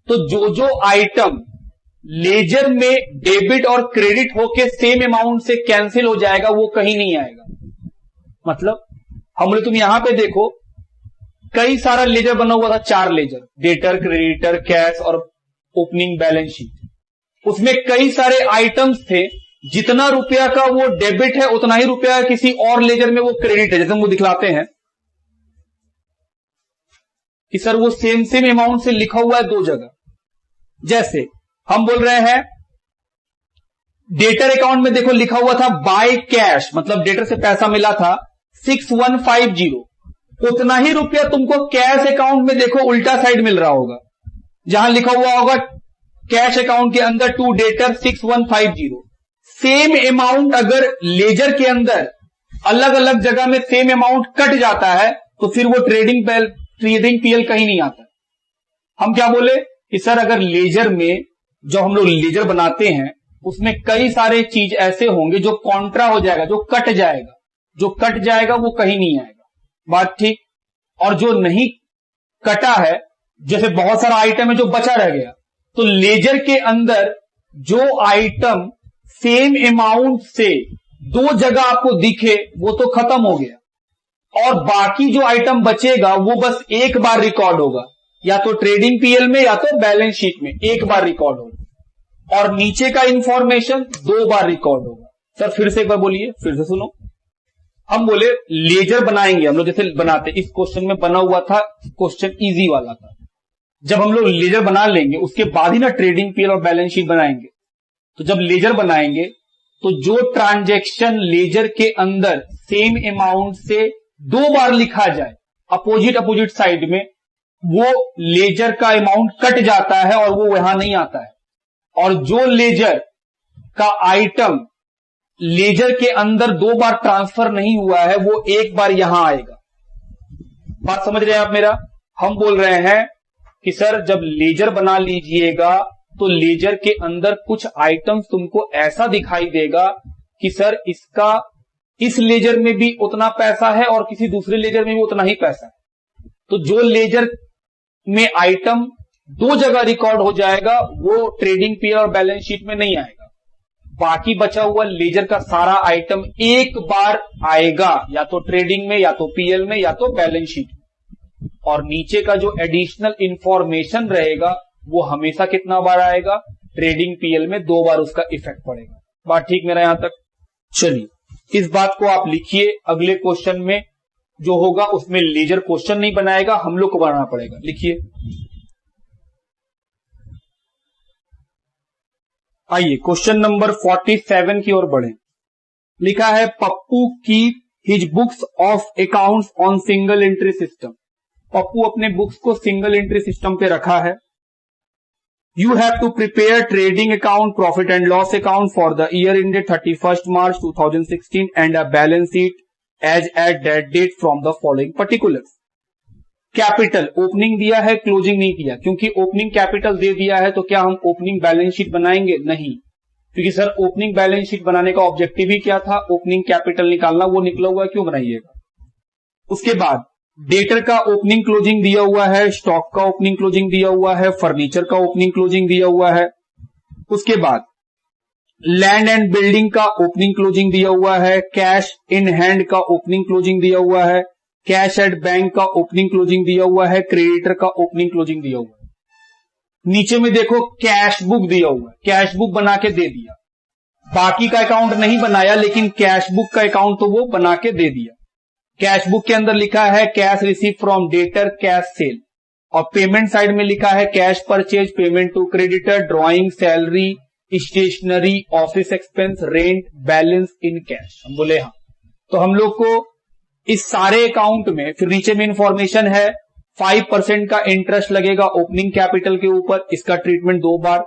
तो जो जो आइटम लेजर में डेबिट और क्रेडिट होके सेम अमाउंट से कैंसिल हो जाएगा वो कहीं नहीं आएगा। मतलब हम लोग तुम यहां पे देखो कई सारा लेजर बना हुआ था, 4 लेजर, डेटर, क्रेडिटर, कैश और ओपनिंग बैलेंस शीट। उसमें कई सारे आइटम्स थे, जितना रुपया का वो डेबिट है उतना ही रुपया किसी और लेजर में वो क्रेडिट है। जैसे हम वो दिखलाते हैं कि सर वो सेम सेम अमाउंट से लिखा हुआ है 2 जगह। जैसे हम बोल रहे हैं डेटर अकाउंट में देखो लिखा हुआ था बाय कैश, मतलब डेटर से पैसा मिला था 6150, उतना ही रुपया तुमको कैश अकाउंट में देखो उल्टा साइड मिल रहा होगा, जहां लिखा हुआ होगा कैश अकाउंट के अंदर टू डेटर 6150। सेम अमाउंट अगर लेजर के अंदर अलग अलग जगह में सेम अमाउंट कट जाता है तो फिर वो ट्रेडिंग पीएल कहीं नहीं आता। हम क्या बोले कि सर अगर लेजर में जो हम लोग लेजर बनाते हैं उसमें कई सारे चीज ऐसे होंगे जो कॉन्ट्रा हो जाएगा, जो कट जाएगा, जो कट जाएगा वो कहीं नहीं आएगा। बात ठीक। और जो नहीं कटा है, जैसे बहुत सारा आइटम है जो बचा रह गया, तो लेजर के अंदर जो आइटम सेम अमाउंट से 2 जगह आपको दिखे वो तो खत्म हो गया, और बाकी जो आइटम बचेगा वो बस एक बार रिकॉर्ड होगा, या तो ट्रेडिंग पीएल में या तो बैलेंस शीट में एक बार रिकॉर्ड होगा, और नीचे का इंफॉर्मेशन 2 बार रिकॉर्ड होगा। सर फिर से एक बार बोलिए, फिर से सुनो। हम बोले लेजर बनाएंगे हम लोग, जैसे बनाते इस क्वेश्चन में बना हुआ था, क्वेश्चन इजी वाला था। जब हम लोग लेजर बना लेंगे उसके बाद ही ना ट्रेडिंग पीएल और बैलेंस शीट बनाएंगे। तो जब लेजर बनाएंगे तो जो ट्रांजैक्शन लेजर के अंदर सेम अमाउंट से 2 बार लिखा जाए अपोजिट साइड में, वो लेजर का अमाउंट कट जाता है और वो वहां नहीं आता है। और जो लेजर का आइटम लेजर के अंदर 2 बार ट्रांसफर नहीं हुआ है वो एक बार यहां आएगा। बात समझ रहे हैं आप मेरा? हम बोल रहे हैं कि सर जब लेजर बना लीजिएगा तो लेजर के अंदर कुछ आइटम्स तुमको ऐसा दिखाई देगा कि सर इसका इस लेजर में भी उतना पैसा है और किसी दूसरे लेजर में भी उतना ही पैसा है। तो जो लेजर में आइटम 2 जगह रिकॉर्ड हो जाएगा वो ट्रेडिंग पीएल और बैलेंस शीट में नहीं आएगा। बाकी बचा हुआ लेजर का सारा आइटम एक बार आएगा, या तो ट्रेडिंग में या तो पीएल में या तो बैलेंस शीट में। और नीचे का जो एडिशनल इंफॉर्मेशन रहेगा वो हमेशा कितना बार आएगा? ट्रेडिंग पीएल में 2 बार उसका इफेक्ट पड़ेगा। बात ठीक मेरा यहां तक? चलिए इस बात को आप लिखिए। अगले क्वेश्चन में जो होगा उसमें लेजर क्वेश्चन नहीं बनाएगा, हम लोग को बनाना पड़ेगा। लिखिए आइए क्वेश्चन नंबर 47 की ओर बढ़े। लिखा है Pappu keep his books of accounts on single entry system. Pappu अपने बुक्स को सिंगल एंट्री सिस्टम पे रखा है। You have to prepare trading account, profit and loss account for the year ended 31 March 2016 and a balance sheet as at that date from the following particulars. Capital opening दिया है, closing नहीं दिया। क्योंकि opening capital दे दिया है तो क्या हम ओपनिंग बैलेंस शीट बनाएंगे? नहीं, क्योंकि सर ओपनिंग बैलेंस शीट बनाने का ऑब्जेक्टिव ही क्या था? ओपनिंग कैपिटल निकालना। वो निकला हुआ क्यों बनाइएगा। उसके बाद डेटर का ओपनिंग क्लोजिंग दिया हुआ है, स्टॉक का ओपनिंग क्लोजिंग दिया हुआ है, फर्नीचर का ओपनिंग क्लोजिंग दिया हुआ है। उसके बाद लैंड एंड बिल्डिंग का ओपनिंग क्लोजिंग दिया हुआ है, कैश इन हैंड का ओपनिंग क्लोजिंग दिया हुआ है, कैश एट बैंक का ओपनिंग क्लोजिंग दिया हुआ है, क्रेडिटर का ओपनिंग क्लोजिंग दिया हुआ है। नीचे में देखो कैश बुक दिया हुआ है, कैश बुक बना के दे दिया। बाकी का अकाउंट नहीं बनाया, लेकिन कैश बुक का अकाउंट तो वो बना के दे दिया। कैश बुक के अंदर लिखा है cash receive from debtor, cash sale, और पेमेंट साइड में लिखा है cash purchase, payment to creditor, drawing, salary, stationery, office expense, rent, balance in cash. हम बोले हाँ। तो हम लोग को इस सारे अकाउंट में फिर नीचे में इंफॉर्मेशन है 5% का इंटरेस्ट लगेगा ओपनिंग कैपिटल के ऊपर, इसका treatment 2 bar.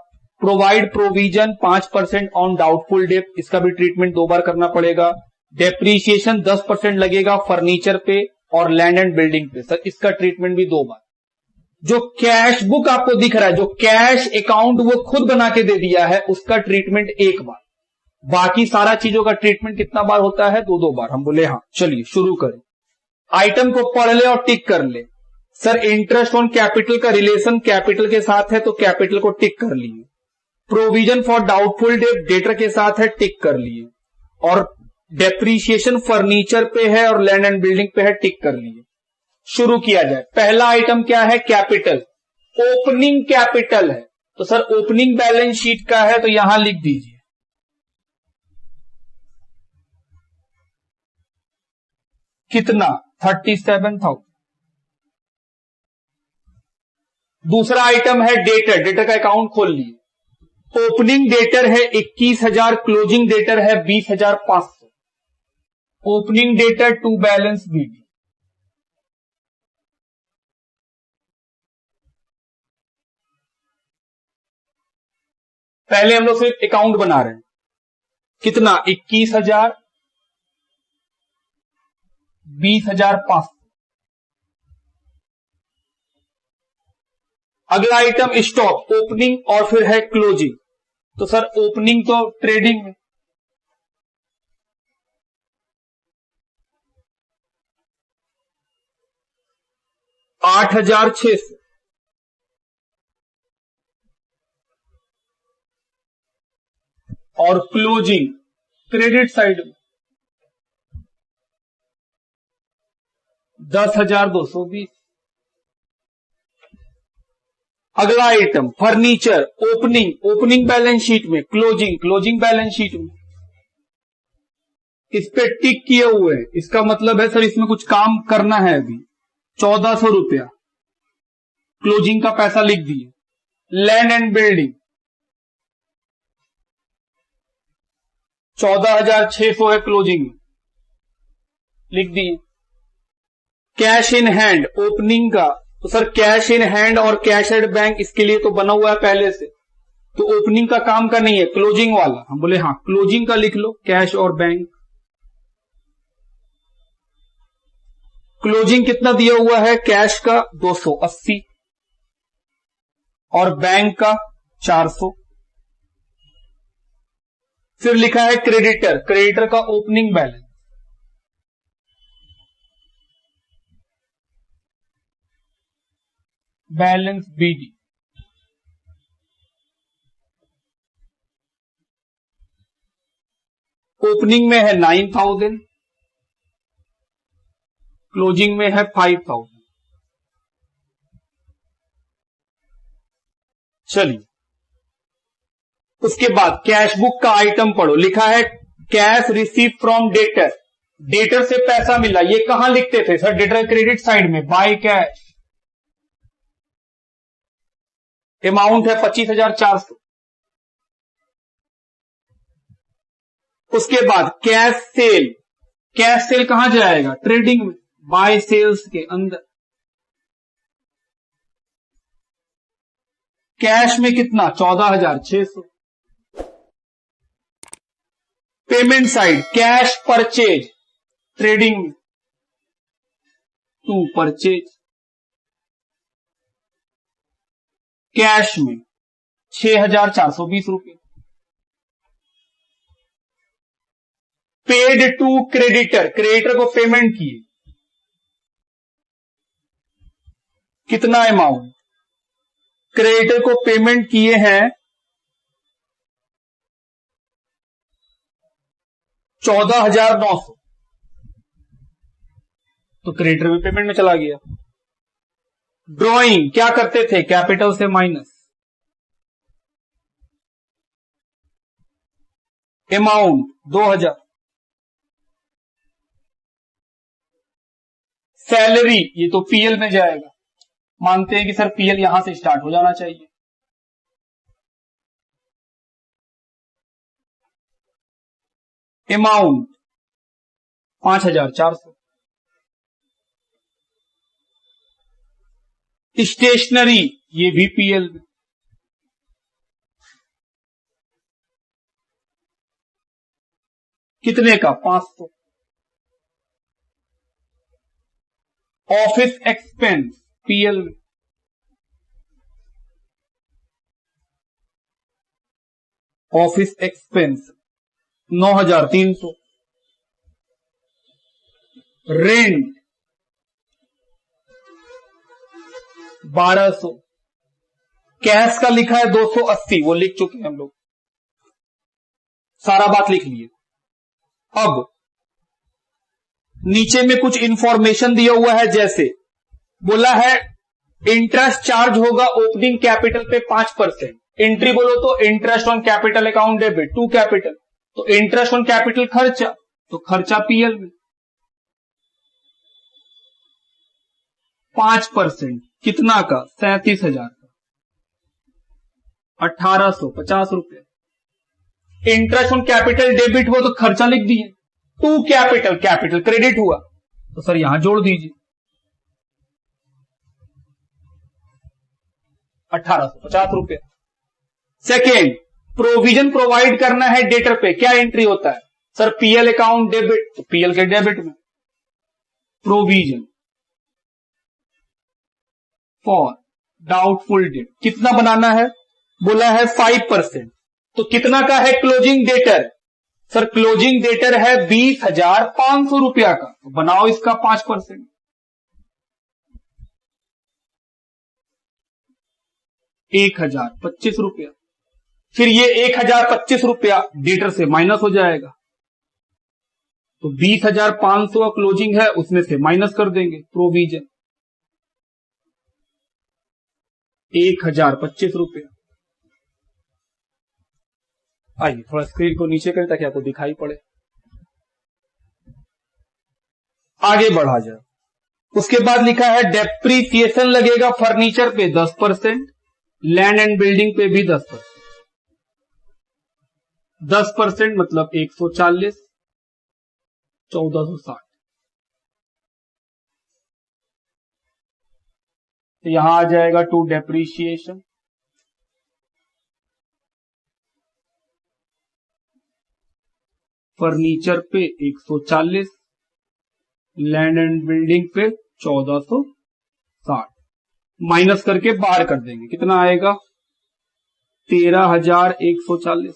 Provide provision 5% on doubtful debt, इसका भी ट्रीटमेंट 2 बार करना पड़ेगा। डेप्रीशिएशन 10% लगेगा फर्नीचर पे और लैंड एंड बिल्डिंग पे, सर इसका ट्रीटमेंट भी 2 बार। जो कैश बुक आपको दिख रहा है, जो कैश अकाउंट वो खुद बना के दे दिया है, उसका ट्रीटमेंट 1 बार। बाकी सारा चीजों का ट्रीटमेंट कितना बार होता है? 2-2 बार। हम बोले हाँ। चलिए शुरू करें। आइटम को पढ़ ले और टिक कर ले। सर इंटरेस्ट ऑन कैपिटल का रिलेशन कैपिटल के साथ है तो कैपिटल को टिक कर लिए। Provision for doubtful debt debtor के साथ है, टिक कर लिए। और डेप्रीशिएशन फर्नीचर पे है और लैंड एंड बिल्डिंग पे है, टिक कर लिए। शुरू किया जाए। पहला आइटम क्या है? कैपिटल, ओपनिंग कैपिटल है। तो सर ओपनिंग बैलेंस शीट का है तो यहां लिख दीजिए कितना? 37,000। दूसरा आइटम है डेटर, डेटर का अकाउंट खोल लिए। ओपनिंग डेटर है 21,000, क्लोजिंग डेटर है 20,500। Opening debtor to balance BD. पहले हम लोग सिर्फ अकाउंट बना रहे हैं। कितना? 21,000, 20,500। अगला आइटम स्टॉक, ओपनिंग और फिर है क्लोजिंग। तो सर ओपनिंग तो ट्रेडिंग में, $8,600। और क्लोजिंग क्रेडिट साइड में 10,220। अगला item furniture, opening, opening balance sheet में, क्लोजिंग, क्लोजिंग बैलेंस शीट में। इस पे टिक किए हुए हैं, इसका मतलब है सर इसमें कुछ काम करना है। अभी 1,400 रुपया क्लोजिंग का पैसा लिख दिए। लैंड एंड बिल्डिंग 14,600 है क्लोजिंग में, लिख दिए। कैश इन हैंड ओपनिंग का, तो सर कैश इन हैंड और कैश एट बैंक इसके लिए तो बना हुआ है पहले से, तो ओपनिंग का काम का नहीं है, क्लोजिंग वाला। हम बोले हाँ, क्लोजिंग का लिख लो, कैश और बैंक। क्लोजिंग कितना दिया हुआ है? कैश का 280 और बैंक का 400। फिर लिखा है क्रेडिटर, क्रेडिटर का opening balance, balance BD. Opening में है 9,000, क्लोजिंग में है 5,000। चलिए उसके बाद कैश बुक का आइटम पढ़ो। लिखा है cash receive from debtor, debtor से पैसा मिला। ये कहां लिखते थे सर? डेटर क्रेडिट साइड में, बाय कैश। अमाउंट है 25,400। उसके बाद कैश सेल कहां जाएगा? ट्रेडिंग में, बाय सेल्स के अंदर। कैश में कितना? 14,600। Payment side, cash purchase, trading में टू परचेज, कैश में 6,420 रुपए। पेड टू क्रेडिटर को पेमेंट किए, कितना अमाउंट? क्रेडिटर को पेमेंट किए हैं 14,900, तो क्रेडिटर में पेमेंट में चला गया। ड्रॉइंग क्या करते थे? कैपिटल से माइनस, अमाउंट 2,000। सैलरी ये तो पीएल में जाएगा, मानते हैं कि सर पीएल यहां से स्टार्ट हो जाना चाहिए। अमाउंट 5,400। स्टेशनरी ये भी पीएल में, कितने का? 500। ऑफिस एक्सपेंस पीएल में, ऑफिस एक्सपेंस 9,300। रेंट 1,200। कैश का लिखा है 280, वो लिख चुके हैं हम लोग, सारा बात लिख लिए। अब नीचे में कुछ इंफॉर्मेशन दिया हुआ है, जैसे बोला है इंटरेस्ट चार्ज होगा ओपनिंग कैपिटल पे 5%। एंट्री बोलो तो interest on capital account debit to capital, तो इंटरेस्ट ऑन कैपिटल खर्चा, तो खर्चा पीएल में 5%, कितना का? 37,000 का, 1,850 रुपए। इंटरेस्ट ऑन कैपिटल डेबिट हुआ तो खर्चा लिख दिए, टू कैपिटल, कैपिटल क्रेडिट हुआ तो सर यहां जोड़ दीजिए 1,850 रुपए। सेकेंड, प्रोविजन प्रोवाइड करना है डेटर पे, क्या एंट्री होता है? सर पीएल अकाउंट डेबिट, तो पीएल के डेबिट में प्रोविजन फॉर डाउटफुल डेट, कितना बनाना है? बोला है 5%, तो कितना का है closing debtor? Sir closing debtor है 20,500 रुपया का, तो बनाओ इसका 5%, 1,025 रुपया। फिर ये 1,025 रुपया डेटर से माइनस हो जाएगा, तो 20,500 का क्लोजिंग है, उसमें से माइनस कर देंगे प्रोविजन 1,025 रुपया। आइए थोड़ा स्क्रीन को नीचे करें ताकि आपको दिखाई पड़े, आगे बढ़ा जाए। उसके बाद लिखा है डेप्रीसिएशन लगेगा फर्नीचर पे 10%, लैंड एंड बिल्डिंग पे भी 10%। 10% मतलब 140, 1,460। तो यहां आ जाएगा टू डेप्रीशिएशन, फर्नीचर पे 140, लैंड एंड बिल्डिंग पे 1,460, माइनस करके बाहर कर देंगे, कितना आएगा? 13,140।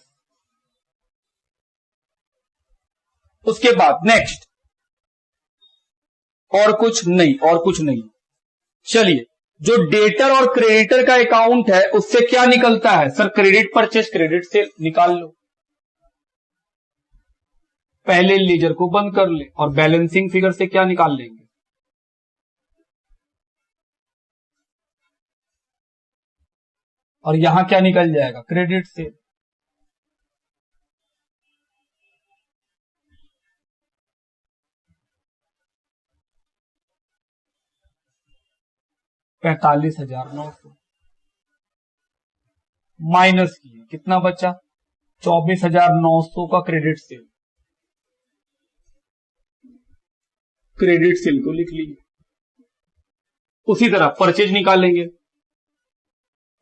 उसके बाद नेक्स्ट, और कुछ नहीं। चलिए, जो डेटर और क्रेडिटर का अकाउंट है उससे क्या निकलता है? Sir credit purchase, credit sale निकाल लो, पहले लेजर को बंद कर ले, और बैलेंसिंग फिगर से क्या निकाल लेंगे? और यहां क्या निकल जाएगा? Credit sale. $45,900 माइनस किए, कितना बचा? 24,900 का क्रेडिट सेल, क्रेडिट सेल को लिख लीजिए। उसी तरह परचेज निकालेंगे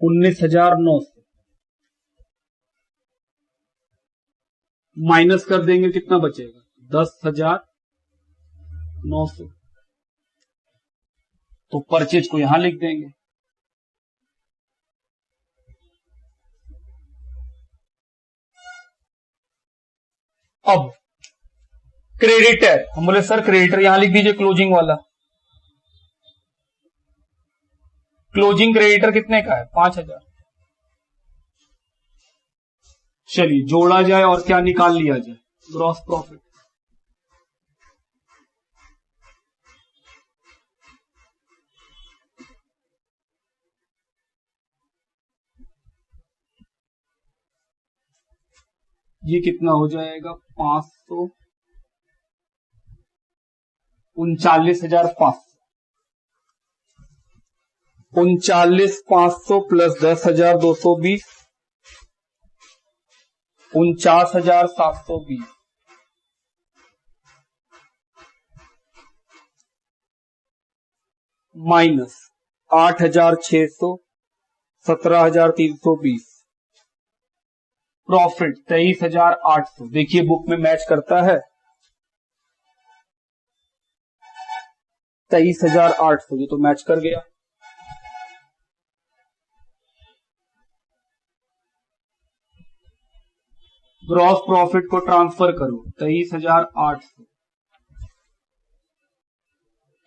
19,900 माइनस कर देंगे, कितना बचेगा 10,900। तो परचेज को यहां लिख देंगे। अब क्रेडिटर, हम बोले सर क्रेडिटर यहां लिख दीजिए क्लोजिंग वाला। क्लोजिंग क्रेडिटर कितने का है 5,000। चलिए जोड़ा जाए और क्या निकाल लिया जाए, ग्रॉस प्रॉफिट। ये कितना हो जाएगा 39,500 39,500 प्लस 10,220 49,720 माइनस 8,600 17,320 प्रॉफिट 23,800। देखिए बुक में मैच करता है 23,800, ये तो मैच कर गया। ग्रॉस प्रॉफिट को ट्रांसफर करो 23,800,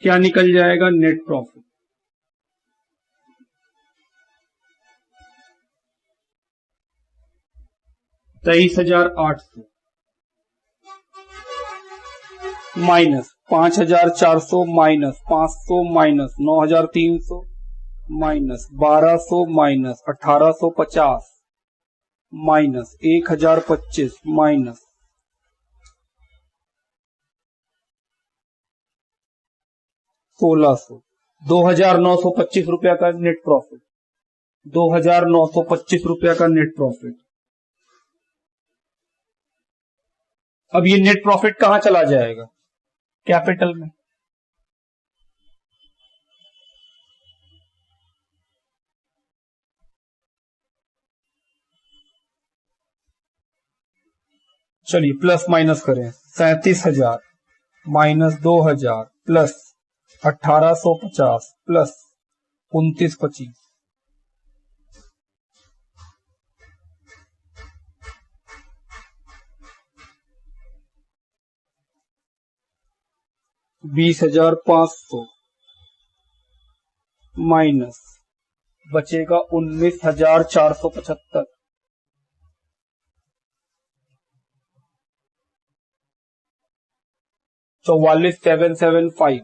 क्या निकल जाएगा net profit. $23,800 minus 5,400 minus 500 minus 9,300 minus 1,200 minus 1,850 minus 1,025 minus 1,600 2,925 रुपया का नेट प्रॉफिट। 2,925 रुपया का नेट प्रॉफिट। अब ये नेट प्रॉफिट कहां चला जाएगा, कैपिटल में। चलिए प्लस माइनस करें 37,000 माइनस 2,000 प्लस 1,850 प्लस 2,925 20,500 माइनस बचेगा 19,475 44,775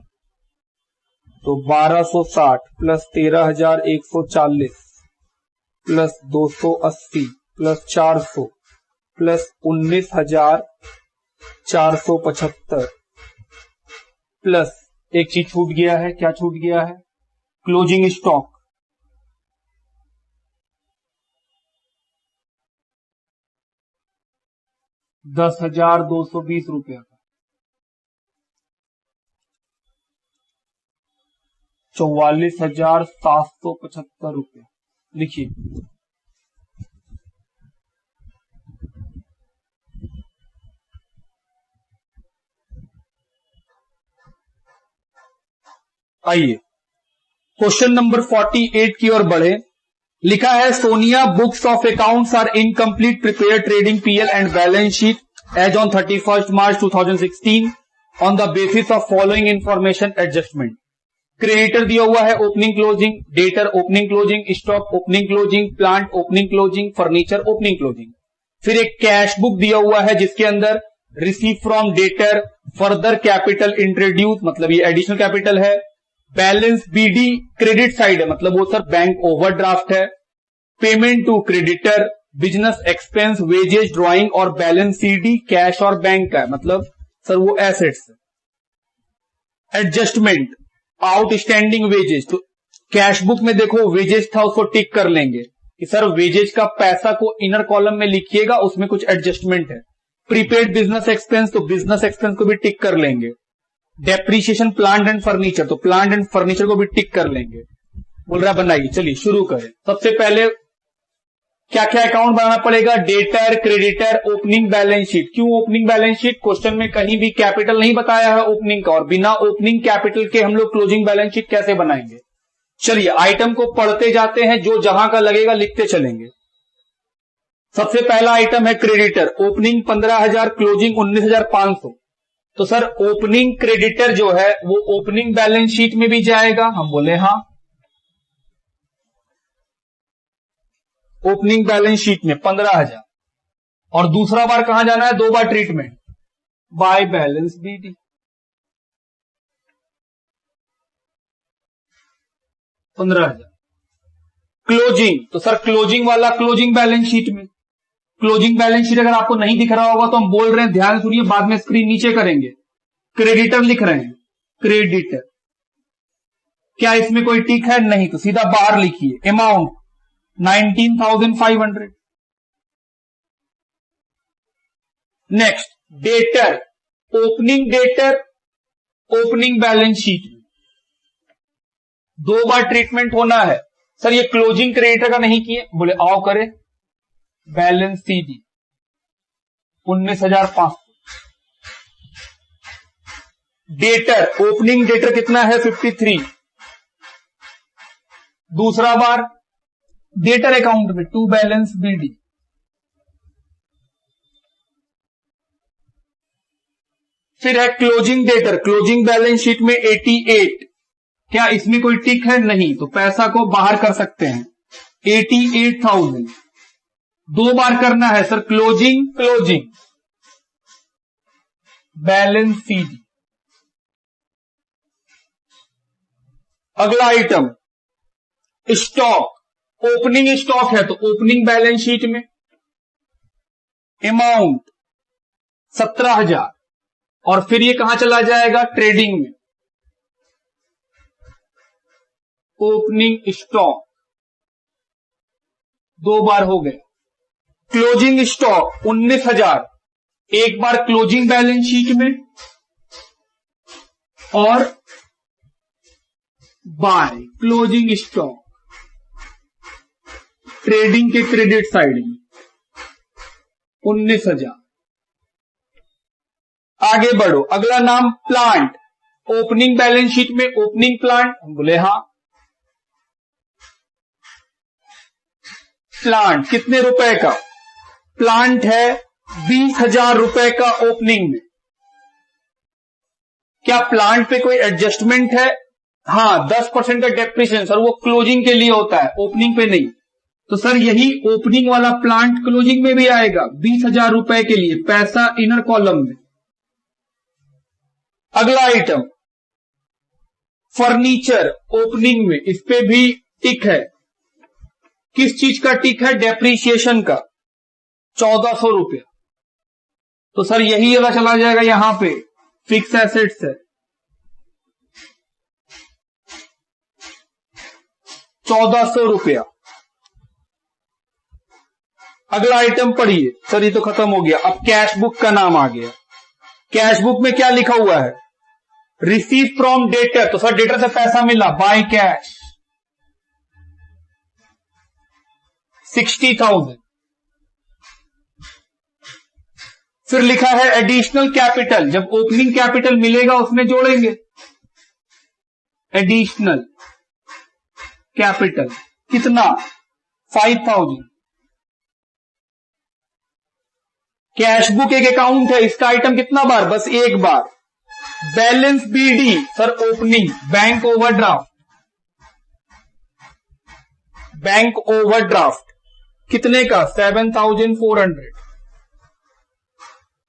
तो 1,260 plus 13,140 plus 280 plus 400 plus 19,475 plus एक चीज छूट गया है, क्या छूट गया है, क्लोजिंग स्टॉक। ₹10,220 का 44,775 रुपया लिखिए। आइए क्वेश्चन नंबर 48 की ओर बढ़े। लिखा है Sonia books of accounts are incomplete prepare trading PL and balance sheet as on 31 March 2016 on the basis of following information adjustment. Creditor दिया हुआ है opening closing, debtor opening closing, stock opening closing, plant opening closing, furniture opening closing. फिर एक cash book दिया हुआ है जिसके अंदर receive from debtor, further capital introduce मतलब ये एडिशनल कैपिटल है, बैलेंस बीडी क्रेडिट साइड है मतलब वो सर बैंक ओवरड्राफ्ट है, payment to creditor, business expense, wages, drawing और बैलेंस सीडी कैश और बैंक का है मतलब सर वो एसेट्स है। एडजस्टमेंट आउटस्टैंडिंग वेजेज, तो कैश बुक में देखो वेजेज था उसको टिक कर लेंगे कि सर वेजेज का पैसा को इनर कॉलम में लिखिएगा, उसमें कुछ एडजस्टमेंट है। प्रीपेड बिजनेस एक्सपेंस, तो बिजनेस एक्सपेंस को भी टिक कर लेंगे। डेप्रीशिएशन प्लांट एंड फर्नीचर, तो प्लांट एंड फर्नीचर को भी टिक कर लेंगे। बोल रहा बनाइए, चलिए शुरू करें। सबसे पहले क्या क्या अकाउंट बनाना पड़ेगा? Debtor, creditor, opening balance sheet. क्यों ओपनिंग बैलेंस शीट? क्वेश्चन में कहीं भी कैपिटल नहीं बताया है ओपनिंग का, और बिना ओपनिंग कैपिटल के हम लोग क्लोजिंग बैलेंस शीट कैसे बनाएंगे? चलिए आइटम को पढ़ते जाते हैं, जो जहां का लगेगा लिखते चलेंगे। सबसे पहला आइटम है क्रेडिटर। Opening 15,000, closing 19,500। तो सर ओपनिंग क्रेडिटर जो है वो ओपनिंग बैलेंस शीट में भी जाएगा? हम बोले हाँ, ओपनिंग बैलेंस शीट में 15,000। और दूसरा बार कहां जाना है? 2 बार treatment, by balance BD. 15,000। Closing, तो सर क्लोजिंग वाला क्लोजिंग बैलेंस शीट में। क्लोजिंग बैलेंस शीट अगर आपको नहीं दिख रहा होगा तो हम बोल रहे हैं, ध्यान सुनिए, बाद में स्क्रीन नीचे करेंगे। क्रेडिटर लिख रहे हैं, क्रेडिटर। क्या इसमें कोई टिक है? नहीं, तो सीधा बाहर लिखिए। Amount 19,500। Next debtor, opening debtor opening balance sheet में 2 बार ट्रीटमेंट होना है। सर ये क्लोजिंग क्रेडिटर का नहीं किए? बोले आओ करे, balance CD 19,500। Debtor, opening debtor कितना है? 53। दूसरा बार डेटर अकाउंट में 2 बैलेंस बीडी। फिर है closing debtor, closing balance sheet में 88। क्या इसमें कोई टिक है? नहीं, तो पैसा को बाहर कर सकते हैं। 88,000 2 बार करना है sir, closing closing balance CD. अगला आइटम स्टॉक। ओपनिंग स्टॉक है तो ओपनिंग बैलेंस शीट में अमाउंट 17,000। और फिर ये कहां चला जाएगा? ट्रेडिंग में। ओपनिंग स्टॉक 2 बार हो गए। क्लोजिंग स्टॉक 19,000, 1 बार क्लोजिंग बैलेंस शीट में और बाय क्लोजिंग स्टॉक ट्रेडिंग के क्रेडिट साइड में 19,000। आगे बढ़ो, अगला नाम प्लांट। ओपनिंग बैलेंस शीट में ओपनिंग प्लांट, हम बोले हाँ। प्लांट कितने रुपए का? प्लांट है 20,000 रुपए का ओपनिंग में। क्या प्लांट पे कोई एडजस्टमेंट है? हाँ, 10% का डेप्रिसिएशन सर, वो क्लोजिंग के लिए होता है, ओपनिंग पे नहीं। तो सर यही ओपनिंग वाला प्लांट क्लोजिंग में भी आएगा 20,000 रुपए के लिए, पैसा इनर कॉलम में। अगला आइटम फर्नीचर, ओपनिंग में, इस पे भी टिक है। किस चीज का टिक है? डेप्रीशिएशन का, 1,400 रुपया। तो सर यही जगह चला जाएगा, यहां पे फिक्स एसेट्स है, 1,400 रुपया। अगला आइटम पढ़िए सर, ये तो खत्म हो गया। अब कैश बुक का नाम आ गया। कैश बुक में क्या लिखा हुआ है? रिसीव फ्रॉम डेटर, तो सर डेटर से पैसा मिला, बाय कैश 60,000। फिर लिखा है एडिशनल कैपिटल, जब ओपनिंग कैपिटल मिलेगा उसमें जोड़ेंगे। एडिशनल कैपिटल कितना? 5,000। कैश बुक एक अकाउंट है, इसका आइटम कितना बार? बस 1 बार। Balance BD sir opening, bank overdraft, bank overdraft कितने का? 7,400।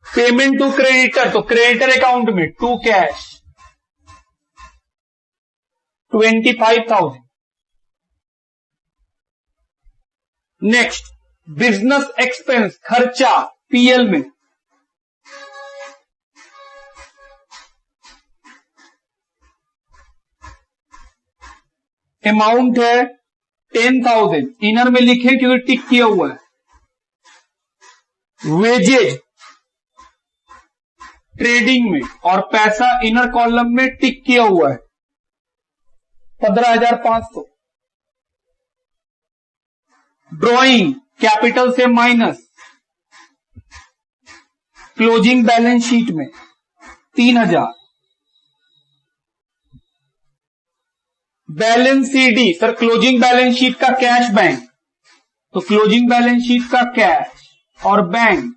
पेमेंट टू क्रेडिटर, तो क्रेडिटर अकाउंट में 2 कैश 25,000। नेक्स्ट बिजनेस एक्सपेंस, खर्चा पीएल में, अमाउंट है 10,000, इनर में लिखे क्योंकि टिक किया हुआ है। वेजेज ट्रेडिंग में, और पैसा इनर कॉलम में टिक किया हुआ है 15,500। ड्रॉइंग कैपिटल से माइनस, क्लोजिंग बैलेंस शीट में 3,000। Balance CD, sir closing balance sheet का कैश बैंक, तो क्लोजिंग बैलेंस शीट का कैश और बैंक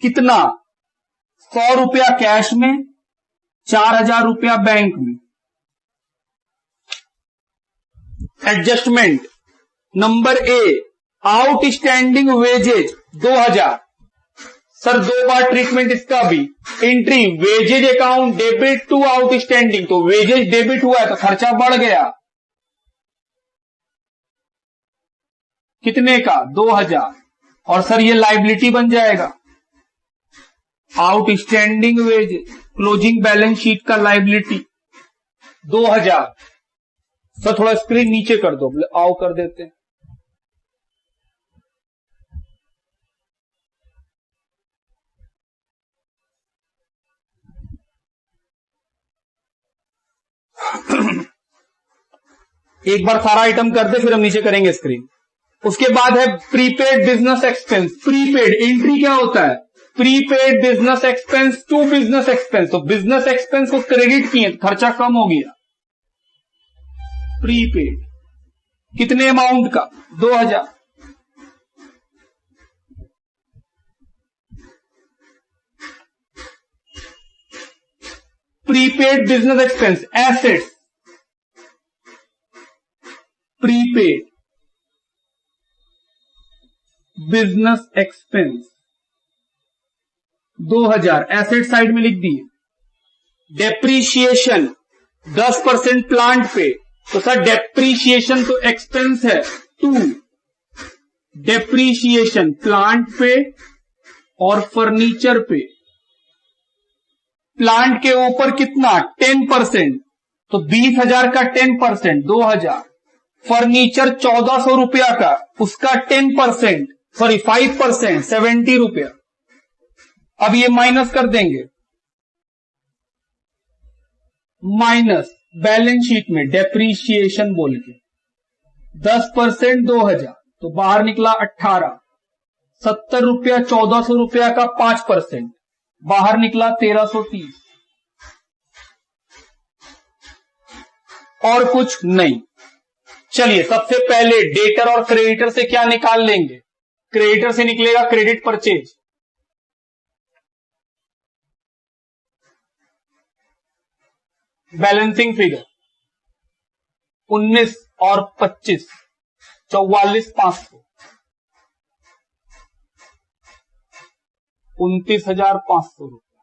कितना, 100 रुपया कैश में, 4,000 रुपया बैंक में। Adjustment number A, outstanding wages 2,000। Sir 2 बार ट्रीटमेंट इसका भी। Entry wages account debit to outstanding, तो वेजेज डेबिट हुआ है तो खर्चा बढ़ गया, कितने का, 2,000। और सर ये लाइबिलिटी बन जाएगा, outstanding wages closing balance sheet का लाइबिलिटी 2,000। सर थोड़ा स्क्रीन नीचे कर दो, आओ कर देते हैं। एक बार सारा आइटम कर दे, फिर हम नीचे करेंगे स्क्रीन। उसके बाद है prepaid business expense. Prepaid entry क्या होता है, prepaid business expense to business expense, तो बिजनेस एक्सपेंस को क्रेडिट किए तो खर्चा कम हो गया। प्रीपेड कितने अमाउंट का, 2,000। Prepaid business expense assets, prepaid business expense 2,000 asset side में लिख दिए। डेप्रीशिएशन 10% प्लांट पे, तो सर डेप्रीशिएशन तो एक्सपेंस है 2, डेप्रीशिएशन प्लांट पे और फर्नीचर पे। प्लांट के ऊपर कितना, 10%, तो 20,000 का 10% 2,000। फर्नीचर 1,400 रुपया का, उसका 10%, सॉरी 5% 70 रुपया। अब ये माइनस कर देंगे, माइनस बैलेंस शीट में डेप्रीशिएशन बोल के 10% 2,000, तो बाहर निकला 18। 70 रुपया 1,400 रुपया का 5%, बाहर निकला 1,330। और कुछ नहीं। चलिए सबसे पहले डेटर और क्रेडिटर से क्या निकाल लेंगे, क्रेडिटर से निकलेगा क्रेडिट परचेज। बैलेंसिंग फिगर 19 और 25 44,500, 29,500 रुपया।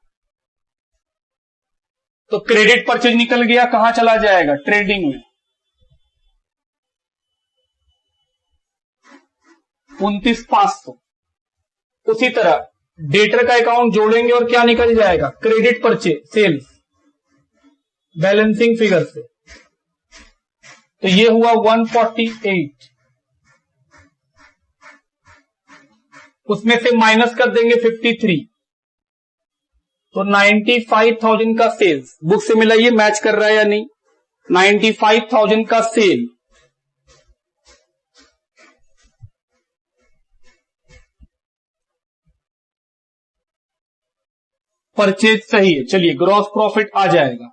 तो क्रेडिट परचेज निकल गया, कहां चला जाएगा, ट्रेडिंग में। 29,500। उसी तरह डेटर का अकाउंट जोड़ेंगे और क्या निकल जाएगा, credit purchase sales balancing figure से। तो ये हुआ 148, उसमें से माइनस कर देंगे 53, तो 95,000 का सेल्स। बुक से मिला, ये मैच कर रहा है या नहीं, 95,000 का सेल। परचेज सही है। चलिए ग्रॉस प्रॉफिट आ जाएगा,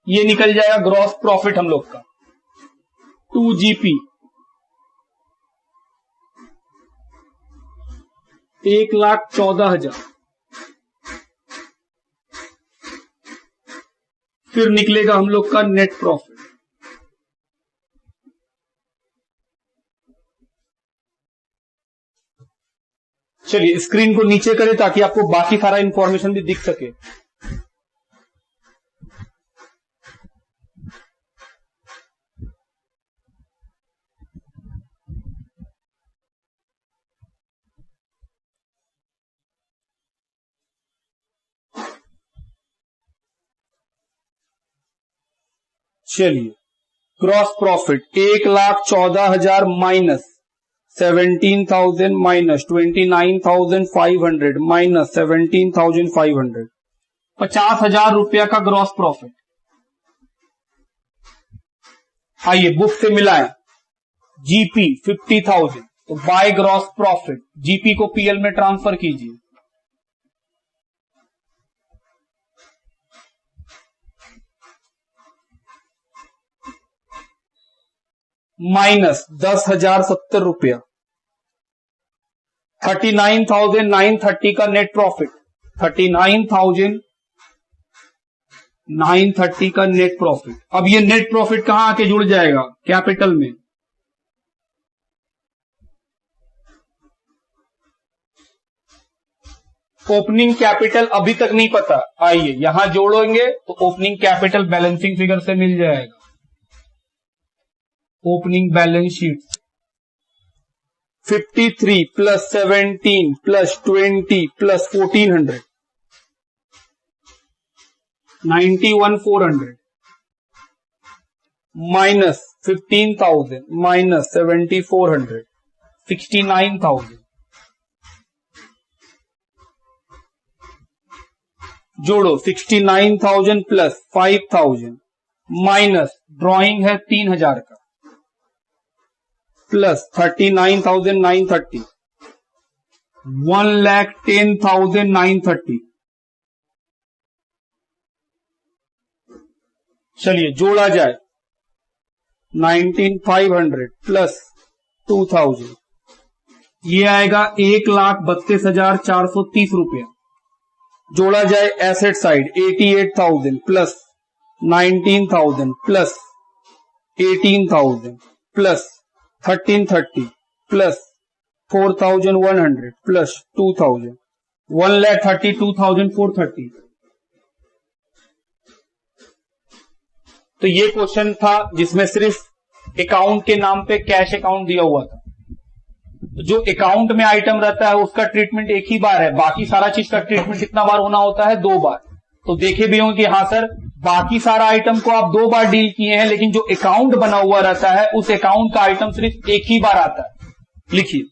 ये निकल जाएगा ग्रॉस प्रॉफिट हम लोग का 2GP 1,14,000। फिर निकलेगा हम लोग का नेट प्रॉफिट। चलिए स्क्रीन को नीचे करें ताकि आपको बाकी सारा इंफॉर्मेशन भी दिख सके। चलिए gross profit 1,14,000 minus 17,000 minus 29,500 minus 17,500, 50,000 रुपया का ग्रॉस प्रॉफिट। आइए बुक से मिलाएं। जीपी 50,000, तो बाय ग्रॉस प्रॉफिट जीपी को पीएल में ट्रांसफर कीजिए। माइनस 10,070 रुपया, 39,930 का नेट प्रॉफिट, 39,930 का नेट प्रॉफिट। अब ये नेट प्रॉफिट कहां आके जुड़ जाएगा? कैपिटल में। ओपनिंग कैपिटल अभी तक नहीं पता, आइए यहां जोड़ेंगे तो ओपनिंग कैपिटल बैलेंसिंग फिगर से मिल जाएगा। Opening balance sheet 53 plus 17 plus 20 plus 1400, 91,400 minus 15,000 minus 7,400, 69,000। जोड़ो 69,000 प्लस 5,000 माइनस ड्रॉइंग है 3,000 का प्लस 39,930, 1,10,930। चलिए जोड़ा जाए 19,500 प्लस 2,000, ये आएगा 1,32,430 रुपया। जोड़ा जाए asset side 88,000 plus 19,000 plus 18,000 plus 1,330 plus 4,100 plus 2,000, 1,32,430। तो ये क्वेश्चन था जिसमें सिर्फ अकाउंट के नाम पे कैश अकाउंट दिया हुआ था। जो अकाउंट में आइटम रहता है उसका ट्रीटमेंट एक ही बार है, बाकी सारा चीज का ट्रीटमेंट कितना बार होना होता है? 2 बार। तो देखे भी होंगे कि हाँ सर बाकी सारा आइटम को आप 2 बार डील किए हैं, लेकिन जो अकाउंट बना हुआ रहता है उस अकाउंट का आइटम सिर्फ एक ही बार आता है। लिखिए